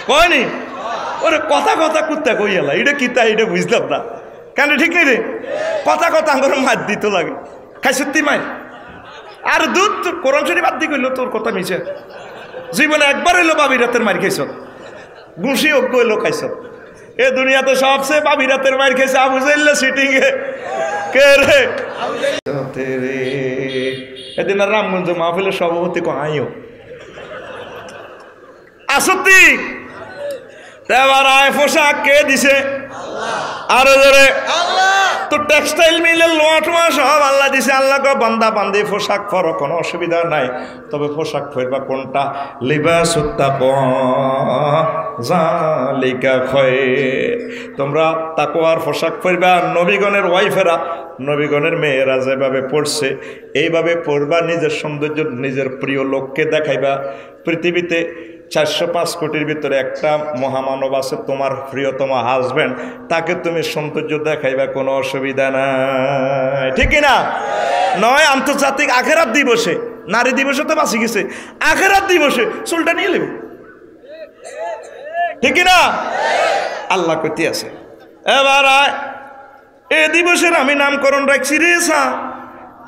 কয়নি ওরে কথা কথা কুত্তা কই এলা, এটা কিতা এটা বুঝলাম না কেন, ঠিক নেই রে? কথা কথা আমার মার দিত লাগে, খাইছতি মাই আর দুধ কোরআন শরীফ বাদ দি কইল তোর কথা মিছে। জীবনে একবার হইলো বাবি রাতের মার খাইছ, গুঁসি অজ্ঞ হইলো খাইছ। এ দুনিয়াতে সবচেয়ে বাবি রাতের মার খাইছে আবু জাইল সিটিং এ কে রে? এদিন আর রামগঞ্জ মাহফিলের সভাপতি আইও আসতি এবার আয় পোশাক কে দিছে? আরো ধরে তো টেক্সটাইল মিলের লোয়া টোয়া সব আল্লাহ দিছে। আল্লাহ বান্দা বান্দি পোশাক পরো, কোনো অসুবিধা নাই, তবে পোশাক পরবা কোনটা? লিবাসুত তাকওয়া যালিকা খায়র। তোমরা তাকওয়ার পোশাক পরবা। নবীগণের ওয়াইফেরা, নবীগণের মেয়েরা যেভাবে পড়ছে এইভাবে পড়বা, নিজের সৌন্দর্য নিজের প্রিয় লোককে দেখাইবা। পৃথিবীতে 405 কোটির ভিতরে একটা মহামানব আছে তোমার প্রিয়তম হাজব্যান্ড, তাকে তুমি সৌন্দর্য দেখাইবা, কোনো অসুবিধা নাই, ঠিক না? নয় আন্তর্জাতিক আখেরাত দিবসে, নারী দিবসে তো বাঁচি গেছে, আখেরাত দিবসে চুলটা নিয়ে নেবে, ঠিক না? আল্লাহ কইতে আছে। এবার এ দিবসের আমি নামকরণ রাখছি রে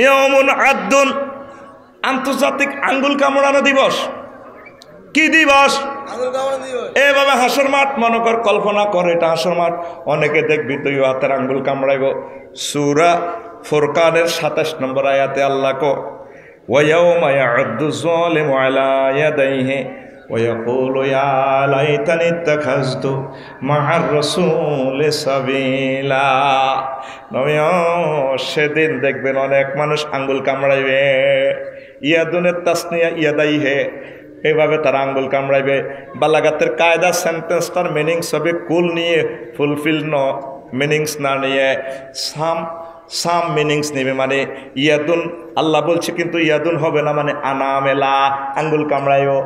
ইয়াউমুন আদ্দুন, আন্তর্জাতিক আঙ্গুল কামড়ানো দিবস। কি দিবস? এভাবে হাসর মাঠ মনে কর, কল্পনা করে এটা হাসর মাঠ। অনেকে দেখবি তুই হাতের আঙ্গুল কামড়াইব। সূরা ফুরকানের 27 নম্বর আয়াতে আল্লাহ কো ওয়ায়াউমা ইয়া'আদ্দু যালিমু আলা ইয়াদাইহি ওয়া ইয়াকুলু ইয়া লাইতানি ইত্তাখাযতু মা'আর রাসূলি সাবিলা। সেদিন দেখবেন অনেক মানুষ আঙ্গুল কামড়াইবে। ইয়াদুনের তাসনিয়া ইয়াদাইহে, এইভাবে তারা আঙ্গুল কামড়াইবে। বালাগাতের কায়দা সেন্টেন্সটার মিনিংস হবে কুল নিয়ে, ফুলফিল মিনিংস না নিয়ে সাম মিনিংস নেবে। মানে ইয়াদুন আল্লাহ বলছে, কিন্তু ইয়াদুন হবে না, মানে আনামেলা আঙ্গুল কামড়াইও।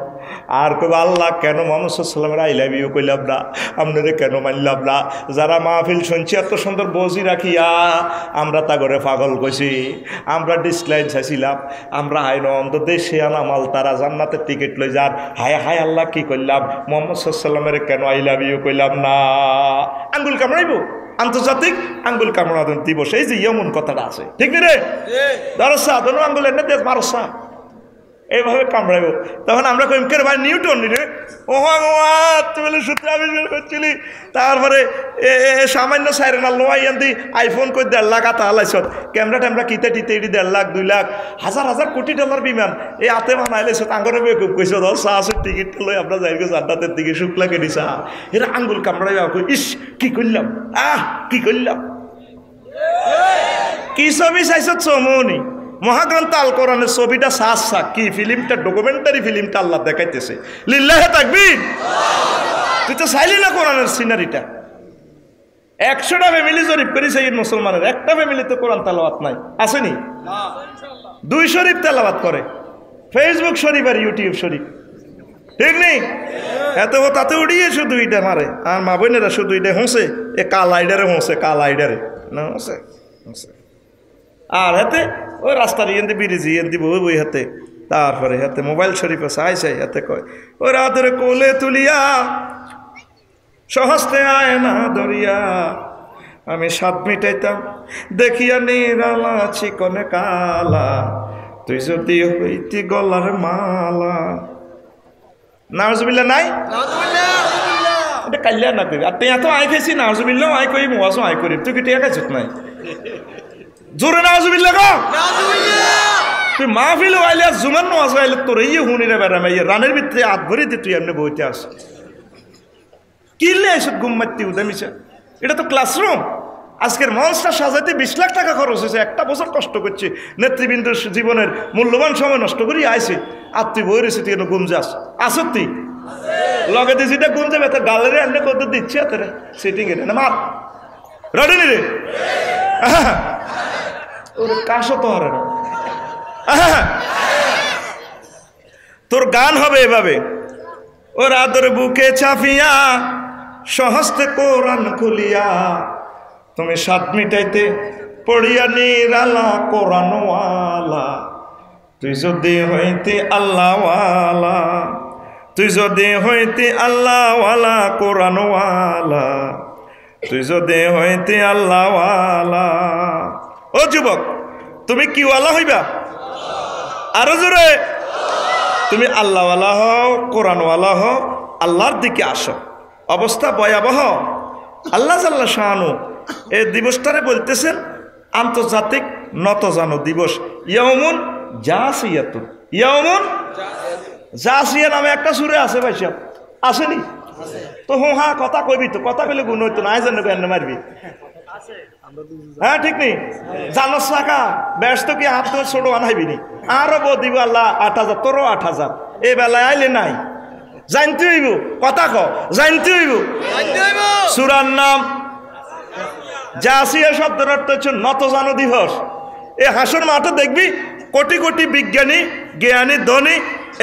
আর কইবা আল্লাহ কেন মুহাম্মদ সাল্লাল্লাহু আলাইহি ওয়াসাল্লামের আই লাভ ইউ কইলাম না, আপনাদের কেন মানলাম না? যারা মাহফিল শুনছি এত সুন্দর বজি রাখিয়া আমরা তা করে পাগল কইছি, আমরা ডিসলাইন চাইছিলাম, আমরা আইন অন্ত দেশে আনামাল তারা জান্নাতের টিকিট লই যার। হায় হায় আল্লাহ কি করলাম, মুহাম্মদ সাল্লাল্লাহু আলাইহি ওয়াসাল্লামের কেন আই লাভ ইউ কইলাম না? আঙ্গুল কামড়াইব, আন্তর্জাতিক আঙ্গুল কামড়ানো দিবস, এই যে ইয়মন কথাটা আছে, ঠিক নি রে? ধরসা ধরো আঙ্গুল এনে দেশ মারসা এইভাবে কামড়াইব। তখন আমরা কইম কে ভাই নিউটন রে ও তুমি সূত্র আবিষ্কার করছিলি। তারপরে সামান্য সাইরেনা লোয়াই আনতি আইফোন কই 1.5 লাখ আতা হালাইছত, ক্যামেরা ট্যামেরা কিতে টিতে 1.5 লাখ 2 লাখ হাজার হাজার কোটি ডলার বিমান এই হাতে বানাইলেছত। আঙ্গরে খুব কইস সাহসের টিকিট লই আমরা যাই গো জান্নাতের দিকে শুক্লা কেটে চা এরা আঙ্গুল কামড়াইবা কই ইস কি করলাম কি করলাম। কি ছবি চাইছত চমনি মহাগ্রন্থ আল কোরআনের ছবিটা সাহসা কি ফিল্মটা ডকুমেন্টারি ফিল্মটা আল্লাহ দেখাইতেছে। লিল্লাহে তাকবীর। তুই তো চাইলি না কোরআনের সিনারিটা। 100টা ফ্যামিলি জরিপ করেছে এই মুসলমানের, একটা ফ্যামিলিতে কোরআন তেলাওয়াত নাই, আসেনি? 2 শরীফ তেলাওয়াত করে, ফেসবুক শরীফ আর ইউটিউব শরীফ, ঠিক নেই? এত তাতে উড়িয়ে শুধু এটা মারে আর মা বোনেরা শুধু এটা হোঁসে এ কাল আইডারে হোঁসে কাল আইডারে না হোঁসে হোঁসে আর হাতে ওই রাস্তার ইয়েন্দি বিরিজি ইয়েন্দি বই বই হাতে। তারপরে হাতে মোবাইল শরীফে চাই চাই হাতে কয় ওই রাতের কোলে তুলিয়া সহস্তে আয় না দরিয়া আমি স্বাদ মিটাইতাম দেখিয়া নিরালা চিকনে কালা তুই যদি হইতি গলার মালা। নাউজুবিল্লাহ নাই? এটা কাল্যাণ না করি। আর তুই এত আয় খাইছি নাউজুবিল্লাহ আয় করি মোয়াজও আয় করি, তুই কি টিয়া খাইছত নাই? জোরে নাউজুবিল্লাহ গো। তুই মাহফিল আইলে আর জুমার নামাজ আইলে তোর এই হুনিরে বেড়াম এই রানের ভিতরে হাত ভরি দিয়ে তুই এমনি বইতে আস কিনলে এসব ঘুম মারতে উদামিছে। এটা তো ক্লাসরুম। আজকের মঞ্চটা সাজাইতে 20 লাখ টাকা খরচ হয়েছে, 1টা বছর কষ্ট করছে, নেতৃবৃন্দের জীবনের মূল্যবান সময় নষ্ট করি আইছে। আর তুই বই রয়েছে তুই কেন গুম যাস? আসত তুই লগে দিয়ে যেটা গুম যাবে তার গালের এমনি কত দিচ্ছে তোরে সিটিং এ না মার রডেনি রে ওরে কাশো তো হারে না। তোর গান হবে এভাবে ওর আদর বুকে চাপিয়া সহস্তে কোরআন খুলিয়া তুমি স্বাদ মিটাইতে পড়িয়া নিরালা কোরআনওয়ালা তুই যদি হইতে আল্লাহওয়ালা তুই যদি হইতে আল্লাহওয়ালা কোরআনওয়ালা তুই যদি হইতে আল্লাহওয়ালা। ও যুবক তুমি কি ওয়ালা হইবা? আরো জোরে তুমি আল্লাহওয়ালা হও কোরআনওয়ালা হও আল্লাহর দিকে আসো। অবস্থা ভয়াবহ। আল্লাহ জাল্লা শানু এই দিবসটারে বলতেছেন আন্তর্জাতিক নতজানু দিবস। ইয়াউমুন জাসিয়াতুন ইয়াউমুন জাসিয়া নামে একটা সূরা আছে ভাই সাহেব, আসেনি? তো হ্যাঁ কথা কইবি তো, কথা কইলে গুণ হইতো না, আই জানো কেন মারবি? হ্যাঁ ঠিক নেই জানোস টাকা ব্যস্ত কি হাত তোর ছোট আনাইবি নি আরো দিব আল্লাহ 8000 তোরও 8000 এই বেলায় আইলে নাই জানতে হইব কথা ক জানতে হইব। সূরার নাম জাসিয়া শব্দের অর্থ হচ্ছে নতজানু দিবস। এই হাসর মাঠে দেখবি কোটি কোটি বিজ্ঞানী জ্ঞানী ধনী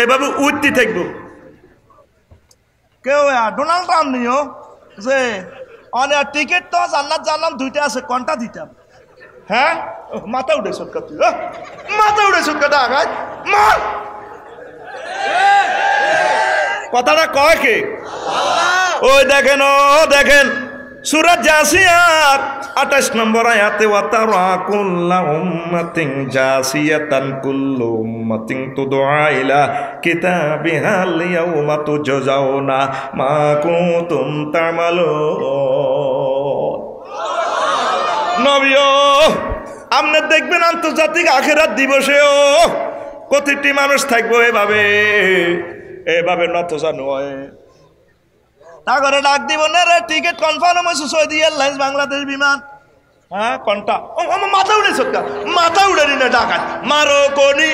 এভাবে উঠতে থাকব। কেউ ডোনাল্ড ট্রাম্প নিও যে অনেক টিকিট তো জান্নাত জানলাম 2টা আছে কোনটা দিতাম? হ্যাঁ মাথা উঠে সৎকা তুই মাথা উঠে সৎকা আঘাত মার কথাটা কয় কে? ওই দেখেন ও দেখেন সূরা জাসিয়ার 28 নম্বর আয়াতে ওয়াতারা কুল্লা উম্মাতিন জাসিয়াতান কুল্লু উম্মাতিন তুদআ ইলা কিতাবিহাল ইয়াউমা তুজাউনা মা কুনতুম তা'মালুন। নবীও আপনি দেখবেন আন্তর্জাতিক আখিরাত দিবসেও প্রতিটি মানুষ থাকবো এভাবে নতজানু হয়। তারপরে ডাক দিব না রে টিকিট কনফার্ম হয়েছে সৌদি এয়ারলাইন্স বাংলাদেশ বিমান। হ্যাঁ কোনটা? মাথা উড়ে সৎকা মাথা উড়ে না ডাকাত মারো কোনি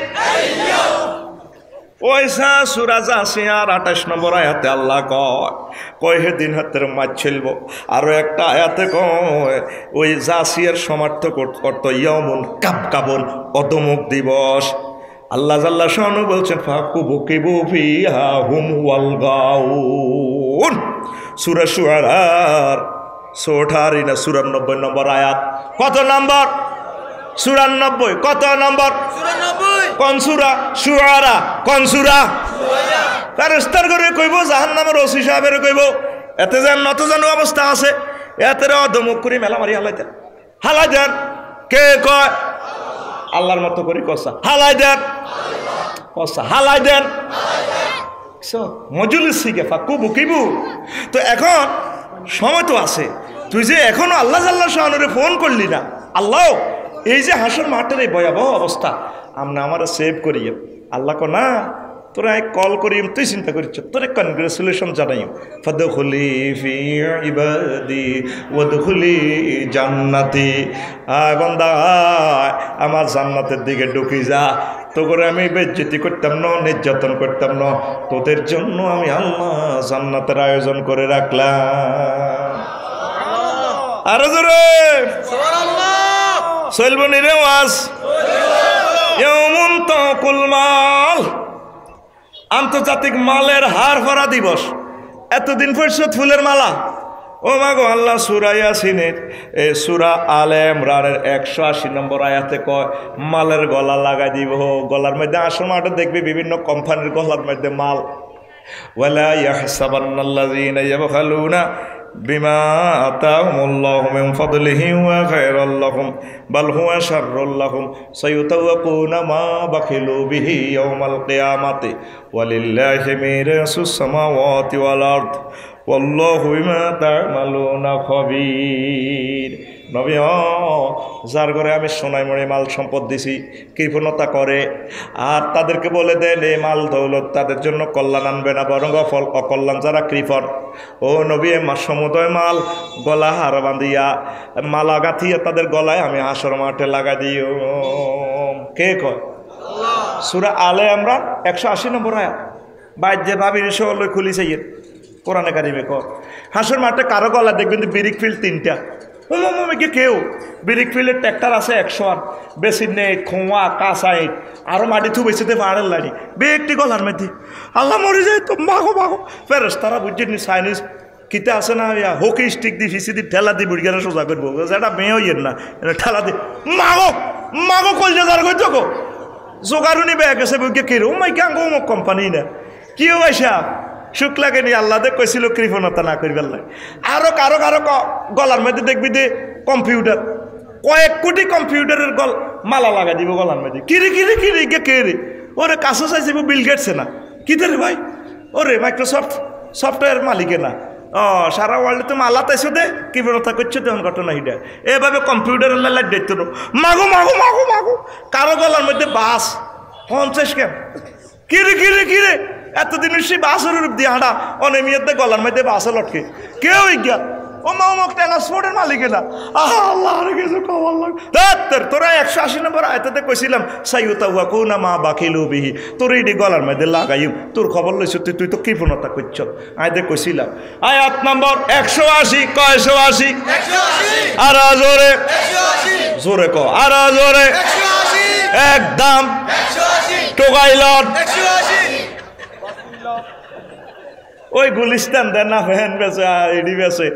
ওইসা সূরা জাসিয়ার 28 নম্বর আয়াতে আল্লাহ কয় হে দিন হাতের মাছ ছিলব। আরো একটা আয়াতে কয় ওই জাসিয়ার সমার্থক অর্থ ইয়াউমুন কাবকাবুন অদমুক দিবস। আল্লাহ জাল্লা শানু বলছেন ফাকুবুকিবু ফিহা হুম ওয়াল গাউন। সূরা শুআরার 48 না 94 নম্বর আয়াত। কত নম্বর? 94। কত নম্বর? 94। কোন সূরা? শুআরা। কোন সূরা? ফেরেশতার করে কইব জাহান্নামের ওসি সাহেবের কইব এতে যেন নতজানু অবস্থা আছে এতে অদমুক করে মেলা মারি হালাই দেন কে কয়? আল্লাহর মতো করি কসা হালাই দেন হালাই দেন মজুলিস শিখে ফাঁকু বুকিবু। তো এখন সময় তো আছে, তুই যে এখনো আল্লাহ জাল্লাহ শাহনুরে ফোন করলি না, আল্লাহ এই যে হাসর মাঠের এই ভয়াবহ অবস্থা আমরা আমার সেভ করিয়ে আল্লাহ কো না তোরা এক কল করিম তুই চিন্তা করিস তোরে কনগ্রেচুলেশন জানাই ফাদখুলি ফি ইবাদি ওয়াদখুলি জান্নাতি। আয় বান্দা আমার জান্নাতের দিকে ঢুকি যা, তো করে আমি বেজ্জতি করতাম না, নির্যাতন করতাম না, তোদের জন্য আমি আল্লাহ জান্নাতের আয়োজন করে রাখলাম। আরো জোরে চলব নিরে ওয়াজ ইয়াউমুন তাকুল মাল, আন্তর্জাতিক মালের হার ভরা দিবস। এতদিন পরিষদ ফুলের মালা ও মাগো আল্লাহ সূরা ইয়াসিনের সূরা আলে ইমরানের 180 নম্বর আয়াতে কয় মালের গলা লাগাই দিব। গলার মধ্যে আসল মাঠে দেখবি বিভিন্ন কোম্পানির গলার মধ্যে মাল। ওয়ালা ইয়াহসাবান্নাল্লাযীনা ইয়াবখালুনা বিমা আতাহুমুল্লাহু মিন ফাদলিহি ওয়া খায়রাল লাহুম বাল হুয়া শাররুল লাহুম সায়ুতাওয়াকুনা মা বাখিলু বিহি ইয়াওমাল কিয়ামাতি ওয়ালিল্লাহি মিরাসুস সামাওয়াতি ওয়াল আরদ ওয়াল্লাহু বিমা তা'মালুনা খাবীর। নবী যার ঘরে আমি সোনাইমণি মাল সম্পদ দিছি কৃপণতা করে আর তাদেরকে বলে দেন এই মাল দৌলত তাদের জন্য কল্যাণ আনবে না বরং অকল্যাণ যারা কৃপণ। ও নবী সমুদয় মাল গলা হার বাঁধিয়া মালা গাঁথিয়া তাদের গলায় আমি হাসর মাঠে লাগা দিও। কে কয়? সূরা আলে ইমরান 180 নম্বর আয়াত। বাইর যে ভাবির সল খুলি চাইয়ে কোরআনে কারিমে কর হাসর মাঠে কারো গলা দেখবেন বিরিক ফিল্ড 3টা ওমকে কেউ বিরিক ফিল্ডের ট্র্যাক্টর আছে 100 বেশি নেই খোয়া কাঁচাইট আরও মাটি থু বেশিতে পাহাড়ের লাড়ি বে একটি গলার মধ্যে আল্লাহ মরে যায় তো মাগো মাগো ফেরেস তারা বুঝছেন চাইনিজ কিতে আছে না হকি স্টিক দি ফিসি দি ঠেলা দি বুড়িগারে সোজা করবো এটা মেয়ে হইয়ের না এটা ঠেলা দি মাগো মাগো কলজা যার কই তো জোগাড়ুনি বেয়া গেছে বইকে কেরো মাই কে আঙ্গো কোম্পানি না কিও পয়সা সুখ লাগেনি আল্লাহ দে কইছিল কৃপণতা না করিবার লাগে। আরো কারো কারো গলার মধ্যে দেখবি যে কম্পিউটার কয়েক কোটি কম্পিউটারের মালা লাগা দিব গলার মধ্যে কিরে কিরে কিরে কে কে রে ওরে কাছে চাইছে বিল গেটসে না কিতে রে ভাই ওরে মাইক্রোসফট সফটওয়্যার মালিকে না সারা ওয়ার্ল্ডে তো মালা তাইছো দে কৃপণতা করছো তেমন ঘটনা হিটা এভাবে কম্পিউটারের লাইট দেখতো না মাগো মাগো মাগো মাগো কারো গলার মধ্যে বাস 50 কেন কিরে কিরে কিরে এতদিন সে বাসের রূপ দিয়ে হাঁটা অনেমিয়াতে গলার মধ্যে বাসে লটকে কেউ ইজ্ঞা ও মা অমুক ট্রান্সপোর্টের মালিকে না আল্লাহ কিছু কমাল লাগে তোরা 180 নম্বর আয়াতে কইছিলাম সাইয়ুতাওয়াকুনা মা বাখিলু বিহি তোর এই গলার মধ্যে লাগাইম তোর খবর লইছ তুই তো কৃপণতা করছ আয়াতে কইছিলাম আয়াত নম্বর 180 কয় 180 180 আর জোরে 180 জোরে কো আর জোরে 180 একদম 180 টোগাইলন 180 ওই গুলিস্তান দেন না ফ্যান বেছে এডি বেছে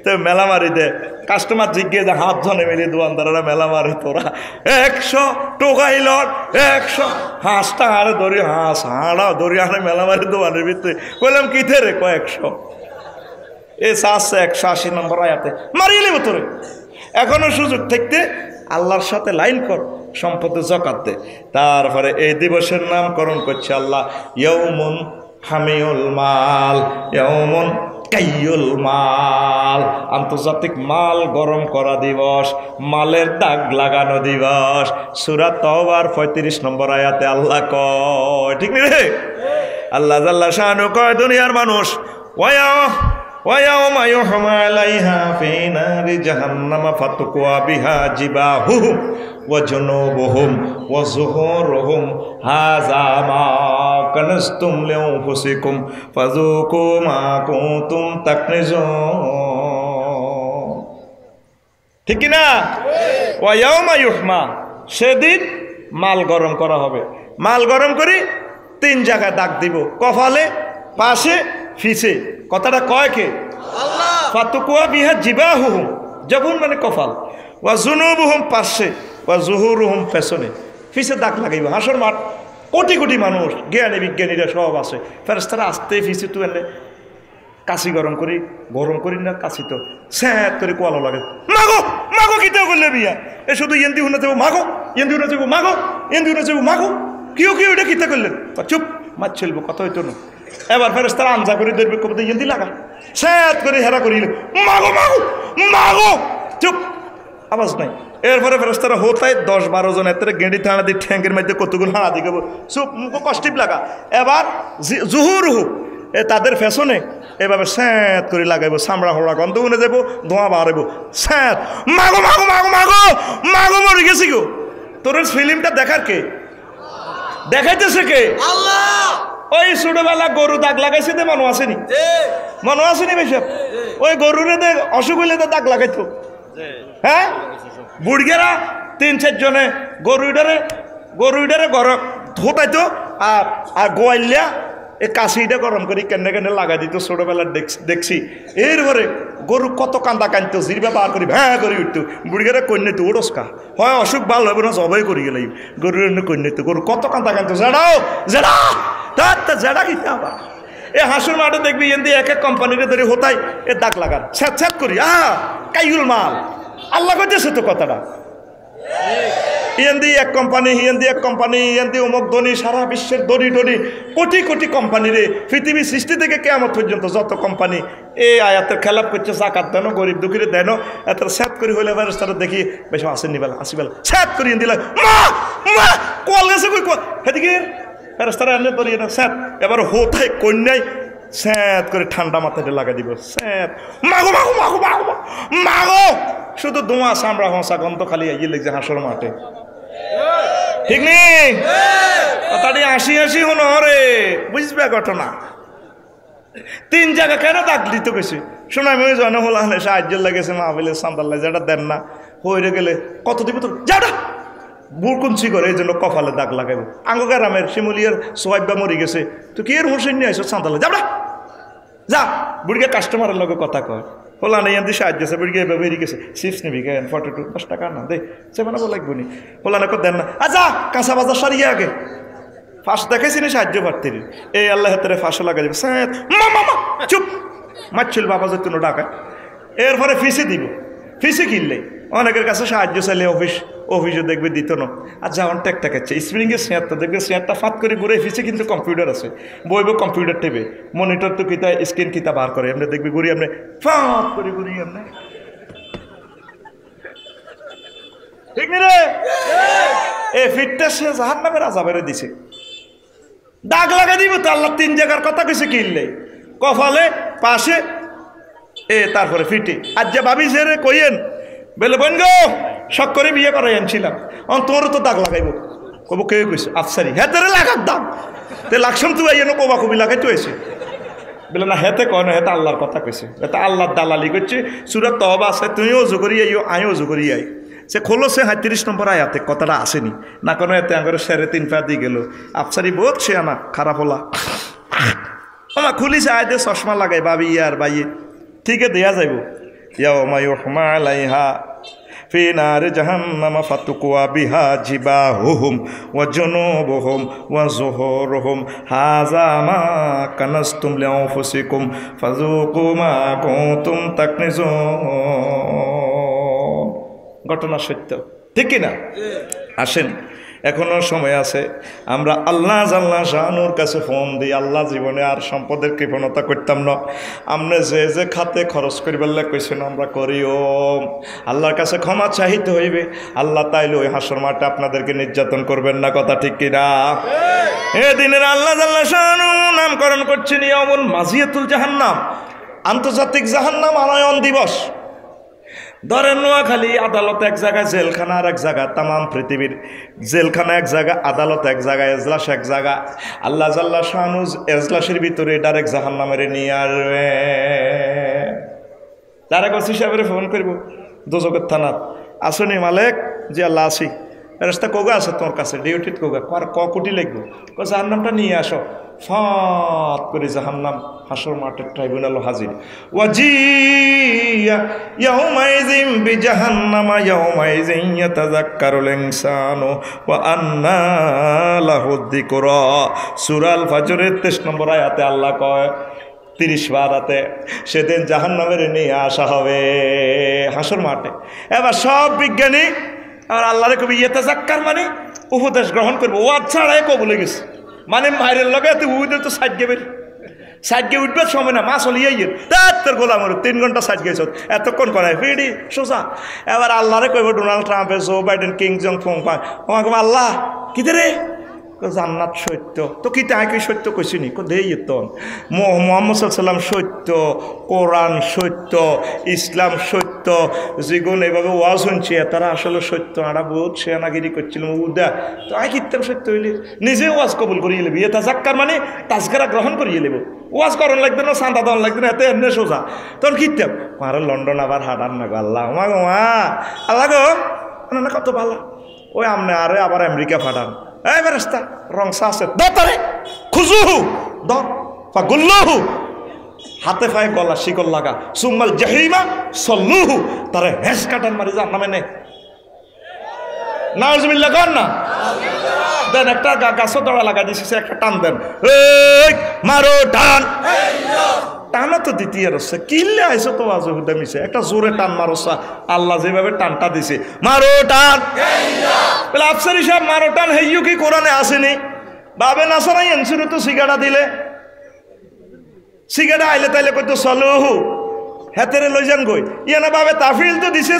তো মেলা মারি দে কাস্টমার জিজ্ঞেস হাত ধনে মিলিয়ে দোকানদারেরা মেলা মারে তোরা 100 টোকাইল 100 হাঁসটা হারে ধরি হাঁস হাঁড়া ধরি হারে মেলা মারি দোকানের ভিতরে বললাম কিথে রে 100 এ সাতশো 180 নম্বর আয়াতে মারিয়ে নেব তোরে এখনো সুযোগ থাকতে আল্লাহর সাথে লাইন কর সম্পদে যাকাত দে। তারপরে এই দিবসের নামকরণ করছে আল্লাহ ইয়াউমুন হামিউল মাল ইয়াউমুন কাইয়ুল মাল আন্তর্জাতিক মাল গরম করা দিবস মালের দাগ লাগানো দিবস সূরা তাওবার 35 নম্বর আয়াতে আল্লাহ কয় ঠিক নি রে আল্লাহ জাল্লা শানু কয় দুনিয়ার মানুষ ওয়ায়াউমা ইউহমা আলাইহা ফি নারি জাহান্নামা ফাতুকওয়া বিহা জিবাহুহুম ওয়া জুনুবুহুম ওয়া যুহুরুহুম হাযা মা কানাসতুম লিআনফুসিকুম ফাযুকু মা কুনতুম তাকনিজুন ঠিক কি না ওয়ায়াউমা ইউহমা সেদিন মাল গরম করা হবে মাল গরম করে 3 জায়গায় দাগ দিব কপালে পাশে ফিসে কথাটা কয় কে আল্লাহ ফাতুকওয়া বিহা জিবাহুহুম জবুন মানে কপাল ওয়া জুনুবুহুম পাশে ওয়া যুহুরুহুম পেছনে ফিসে দাগ লাগাইব হাসর মাঠ কোটি কোটি মানুষ জ্ঞানী বিজ্ঞানীরা সব আছে ফেরেশতারা আসতে ফিসে তুই এনে কাশি গরম করি না কাশি তো স্যাঁত করে কোয়ালো লাগে মাগো মাগো কিতেও করলে বিয়া এ শুধু এন্দি হুনা যাবো মাগো এন্দি হুনা যাবো মাগো এন্দি হুনা যাবো মাগো কেউ কেউ এটা কিতা করলেন চুপ মাছ চলবো কথা হইতো না এবার ফেরেশতারা আনজা করে ধরবে কবে ইয়েন্দি লাগা স্যাত করে হেরা করিল মাগো মাগো মাগো চুপ আওয়াজ নাই এরপরে ফেরেশতারা হতায় 10-12 জন এত গেঁড়ি থানা দিয়ে ঠ্যাঙ্কের মধ্যে কতগুলো হানা দিকে চুপ মুখ কষ্টিপ লাগা এবার জুহুর হু এ তাদের ফ্যাশনে এভাবে স্যাঁত করে লাগাইবো চামড়া হড়া গন্ধ উনে যাবো ধোঁয়া বাড়াইবো স্যাঁত মাগো মাগো মাগো মাগো মাগো মরে গেছি গো তোর ফিল্মটা দেখার কে দেখাইতেছে কে আল্লাহ ওই ছোটবেলা গরু দাগ লাগাইছে দে মনে আসেনি মনে আসেনি বেশি ওই গরুরে দে অসুখ হইলে তো দাগ লাগাইতো হ্যাঁ বুড়গেরা 3-4 জনে গরুইডারে গরম ধোতাইতো আর গোয়াইলিয়া এই কাশিটা গরম করি কেনে কেনে লাগাই দিত ছোটবেলার দেখছি এরপরে গরু কত কান্দা কান্দতো জিরবা বার করি ভ্যাঁ করে উঠতো বুড়িগেরা কন্যা তো ওরসকা হয় অসুখ ভালো হবে না সবাই করি গেল গরুর কন্যা তো গরু কত কান্দা কান্দতো জেড়াও জেড়া তা জেড়া কিনা আবার এ হাসুর মাঠে দেখবি এন দিয়ে এক এক কোম্পানিরে ধরে হতাই এ দাগ লাগান ছ্যাত ছ্যাত করি কাইগুল মাল আল্লাহ কইতেছে তো কথাটা ইয়েন্দি এক কোম্পানি হিয়েন্দি এক কোম্পানি ইয়েন্দি অমুক ধনী সারা বিশ্বের ধনী কোটি কোটি কোম্পানি রে পৃথিবী সৃষ্টি থেকে কেয়ামত পর্যন্ত যত কোম্পানি এই আয়াতের খেলাপ করছে জাকাত দেন গরিব দুঃখীরে দেন এত স্যাত করি হইলে ফেরেশতারা দেখি বেশি আসেননি বেলা আসি বেলা স্যাত করি দিলে মা মা কল গেছে কই এদিকে ফেরেশতারা এনে ধরিয়ে না স্যাত এবার হোতায় কন্যায় স্যাত করে ঠান্ডা মাথায় লাগাই দিব স্যাত মাগো মাগো মাগো মাগো মাগো শুধু ধোঁয়া চামড়া হসা গন্ধ খালি ইয়ে লেগছে হাসর মাঠে ঠিক নেই কথাটি হাসি হাসি হন রে বুঝবে ঘটনা 3 জায়গা কেন দাগ দিতে গেছে শোনা আমি জন হলাম সাহায্য লেগেছে মাহফিলের সান্দাল্লা যেটা দেন না হইরে গেলে কত দিব তো যাটা বুড়কুঞ্চি করে এই জন্য কপালে দাগ লাগাইব আঙ্গগ্রামের শিমুলিয়ার সোহাইবা মরি গেছে তো কি এর হোসেন নিয়ে আসো সান্দাল্লা যাবড়া যা বুড়িকে কাস্টমারের লগে কথা কয় হলা না ইয়াদি সাহায্য আছে বুড়িকে এভাবে বেরিয়ে গেছে চিপস নিবি কেন 42 10 টাকা না দে সে বানাবো লাগবো নি হলা না দেন না আচ্ছা কাঁচা বাজার সারিয়ে আগে ফাঁস দেখাইছি না সাহায্য পারতে এই আল্লাহ হাতের ফাঁসও লাগাই দেবে স্যাত মা চুপ মারছিল বাবা যত টাকা এরপরে ফিসে দিব ফিসে কিনলে অনেকের কাছে সাহায্য চাইলে অফিসে দেখবে দিত না আর যেমন ট্যাকটা খাচ্ছে স্প্রিংয়ের চেয়ারটা দেখবে চেয়ারটা ফাঁক করে ঘুরে ফিসে কিন্তু কম্পিউটার আছে বইব কম্পিউটার টেবে মনিটর তো কিতা স্ক্রিন কিতা বার করে এমনি দেখবি ঘুরি এমনি ফাঁক করে ঘুরি এমনি ঠিক রে এ ফিটটা সে জাহান্নামের আযাবেরে দিছে দাগ লাগা দিব তো আল্লাহ 3 জায়গার কথা কইছে কিনলে কপালে পাশে এ তারপরে ফিটে আজ যে ভাবি সে রে কইয়েন বলে বোন গো শখ করে বিয়ে করাই আনছিলাম তোরও তো দাগ লাগাইব কব কে কইছে আফসারি হ্যাঁ তোরে লাগার দাম তে লাকসাম তুই আইনো কবা কবি লাগাই তো এসে বলে না হেতে কয় না হেতে আল্লাহর কথা কইছে এটা আল্লাহর দালালি করছে সূরা তওবা আছে তুইও অজু করি আইও আইও অজু করি আই সে খোলসে 37 নম্বর আয়াতে কথাটা আসেনি না কোনো এতে আঙ্গরে 3.5 পা দিয়ে গেল আফসারি বহুত সে আনা খারাপ হলা ওমা খুলিছে আয়তে চশমা লাগাই ভাবি আর ভাই ঠিকই দেয়া যাইব ইয়াউমা ইউহমা আলাইহা ফি নারি জাহান্নামা ফাতুকুয়া বিহা জিবাহুহুম ওয়া জুনুবুহুম ওয়া যুহুরুহুম হাযা মা কানাসতুম লিআনফুসিকুম ফাযুকু মা কুনতুম তাকনিজুন ঘটনা সত্য ঠিক কি না আসেন এখনো সময় আছে আমরা আল্লাহ জাল্লা শানুর কাছে ফোন দিই আল্লাহ জীবনে আর সম্পদের কৃপণতা করতাম না আমরা যে খাতে খরচ করিবার কইছেন আমরা করিও আল্লাহর কাছে ক্ষমা চাইতে হইবে আল্লাহ তাইলে ওই হাসর মাঠে আপনাদেরকে নির্যাতন করবেন না কথা ঠিক কিনা এ দিনের আল্লাহ জাল্লা শানু নামকরণ করছেন ইয়াউমুল মাজিয়াতুল জাহান্নাম আন্তর্জাতিক জাহান্নাম আনয়ন দিবস ধরেন নোয়াখালী আদালত এক জায়গায় জেলখানা আর এক জায়গা তামাম পৃথিবীর জেলখানা এক জায়গা আদালত এক জায়গায় এজলাস এক জায়গা আল্লাহ জাল্লা শানু এজলাসের ভিতরে ডাইরেক্ট জাহান্নামের নিয়ে আসবে তারা কছি সাহেবের ফোন করব দোজকের থানা আসনি মালিক যে আল্লাহ আসি রাস্তা কোগা আছে তোর কাছে ডিউটিত কোগা ক কোটি লাগবে জাহান্নামটা নিয়ে আসো ফাত করে জাহান্নাম হাসর মাঠের ট্রাইব্যুনাল হাজির ওয়াজিয়া ইয়াউমাইযিন বিজাহান্নামা ইয়াউমাইযিন ইয়াতাযাক্কারুল ইনসানু ওয়া আন্না লাহু যিকরা সূরা আল ফাজরের 23 নম্বর আয়াতে আল্লাহ কয় 30 বারাতে সেদিন জাহান্নামের নিয়ে আসা হবে হাসর মাঠে এবার সব বিজ্ঞানী আর আল্লাহরে কবি ইয়েতে যাক্কার মানে উপদেশ গ্রহণ করবো ও ছাড়াই কবলে গেছে মানে মায়ের লগে তুই উইদের তো সাইড গেবে সাইড গিয়ে উঠবে সময় না মাছ হলিয়ে ইয়ে তোর গোলাম 3 ঘন্টা সাইড গেছ এতক্ষণ করায় ফিডি সোজা এবার আল্লাহরে কইব ডোনাল্ড ট্রাম্পে জো বাইডেন কিং জং ফং পাং আমাকে আল্লাহ কিতে রে জান্নাত সত্য তো কি তাই কি সত্য কইছি নি দে ইতন মোহাম্মদ সাল্লাম সত্য কোরআন সত্য ইসলাম সত্য যেগুলো এভাবে ওয়াজ শুনছি তারা আসলে সত্য আমরা বহুত সেনাগিরি করছিলাম উদা তো আই কিতাম সত্য হইলে নিজে ওয়াজ কবুল করিয়ে লেবি এটা জাক্কার মানে তাজকারা গ্রহণ করিয়ে লেব ওয়াজ করন লাগবে না চান্দা দেওয়ান লাগবে না এত এমনি সোজা তখন কিতাম আর লন্ডন আবার হাঁটান না গো আল্লাহ মা গো মা আল্লাহ গো না কত ভালো ওই আমনে আরে আবার আমেরিকা ফাটান এই বেরেস্তা রংসা আছে দরে খুজুহু দর ফাগুল্লুহু হাতে পায়ে গলা শিকল লাগা সুম্মাল জাহিমা সল্লুহু তারে হেস কাটান মারি যা নামে নে নাউজুবিল্লাহ কর না দেন একটা গাছও দড়া লাগা দিছে একটা টান দেন এই মারো টান টানা তো দ্বিতীয় রসে কিনলে আইসো তো আজহুদা মিশে একটা জোরে টান মারোসা আল্লাহ যেভাবে টানটা দিছে মারো টান বলে আফসারি সাহেব মারো টান হেইয়ু কি কোরআনে আসেনি বাবে নাসারাই এনসুরে তো সিগাড়া দিলে সিগাড়া আইলে তাইলে কইতো সল্লুহু হেতেরে লই যান গই ইয়ানা বাবে তাফিল তো দিছে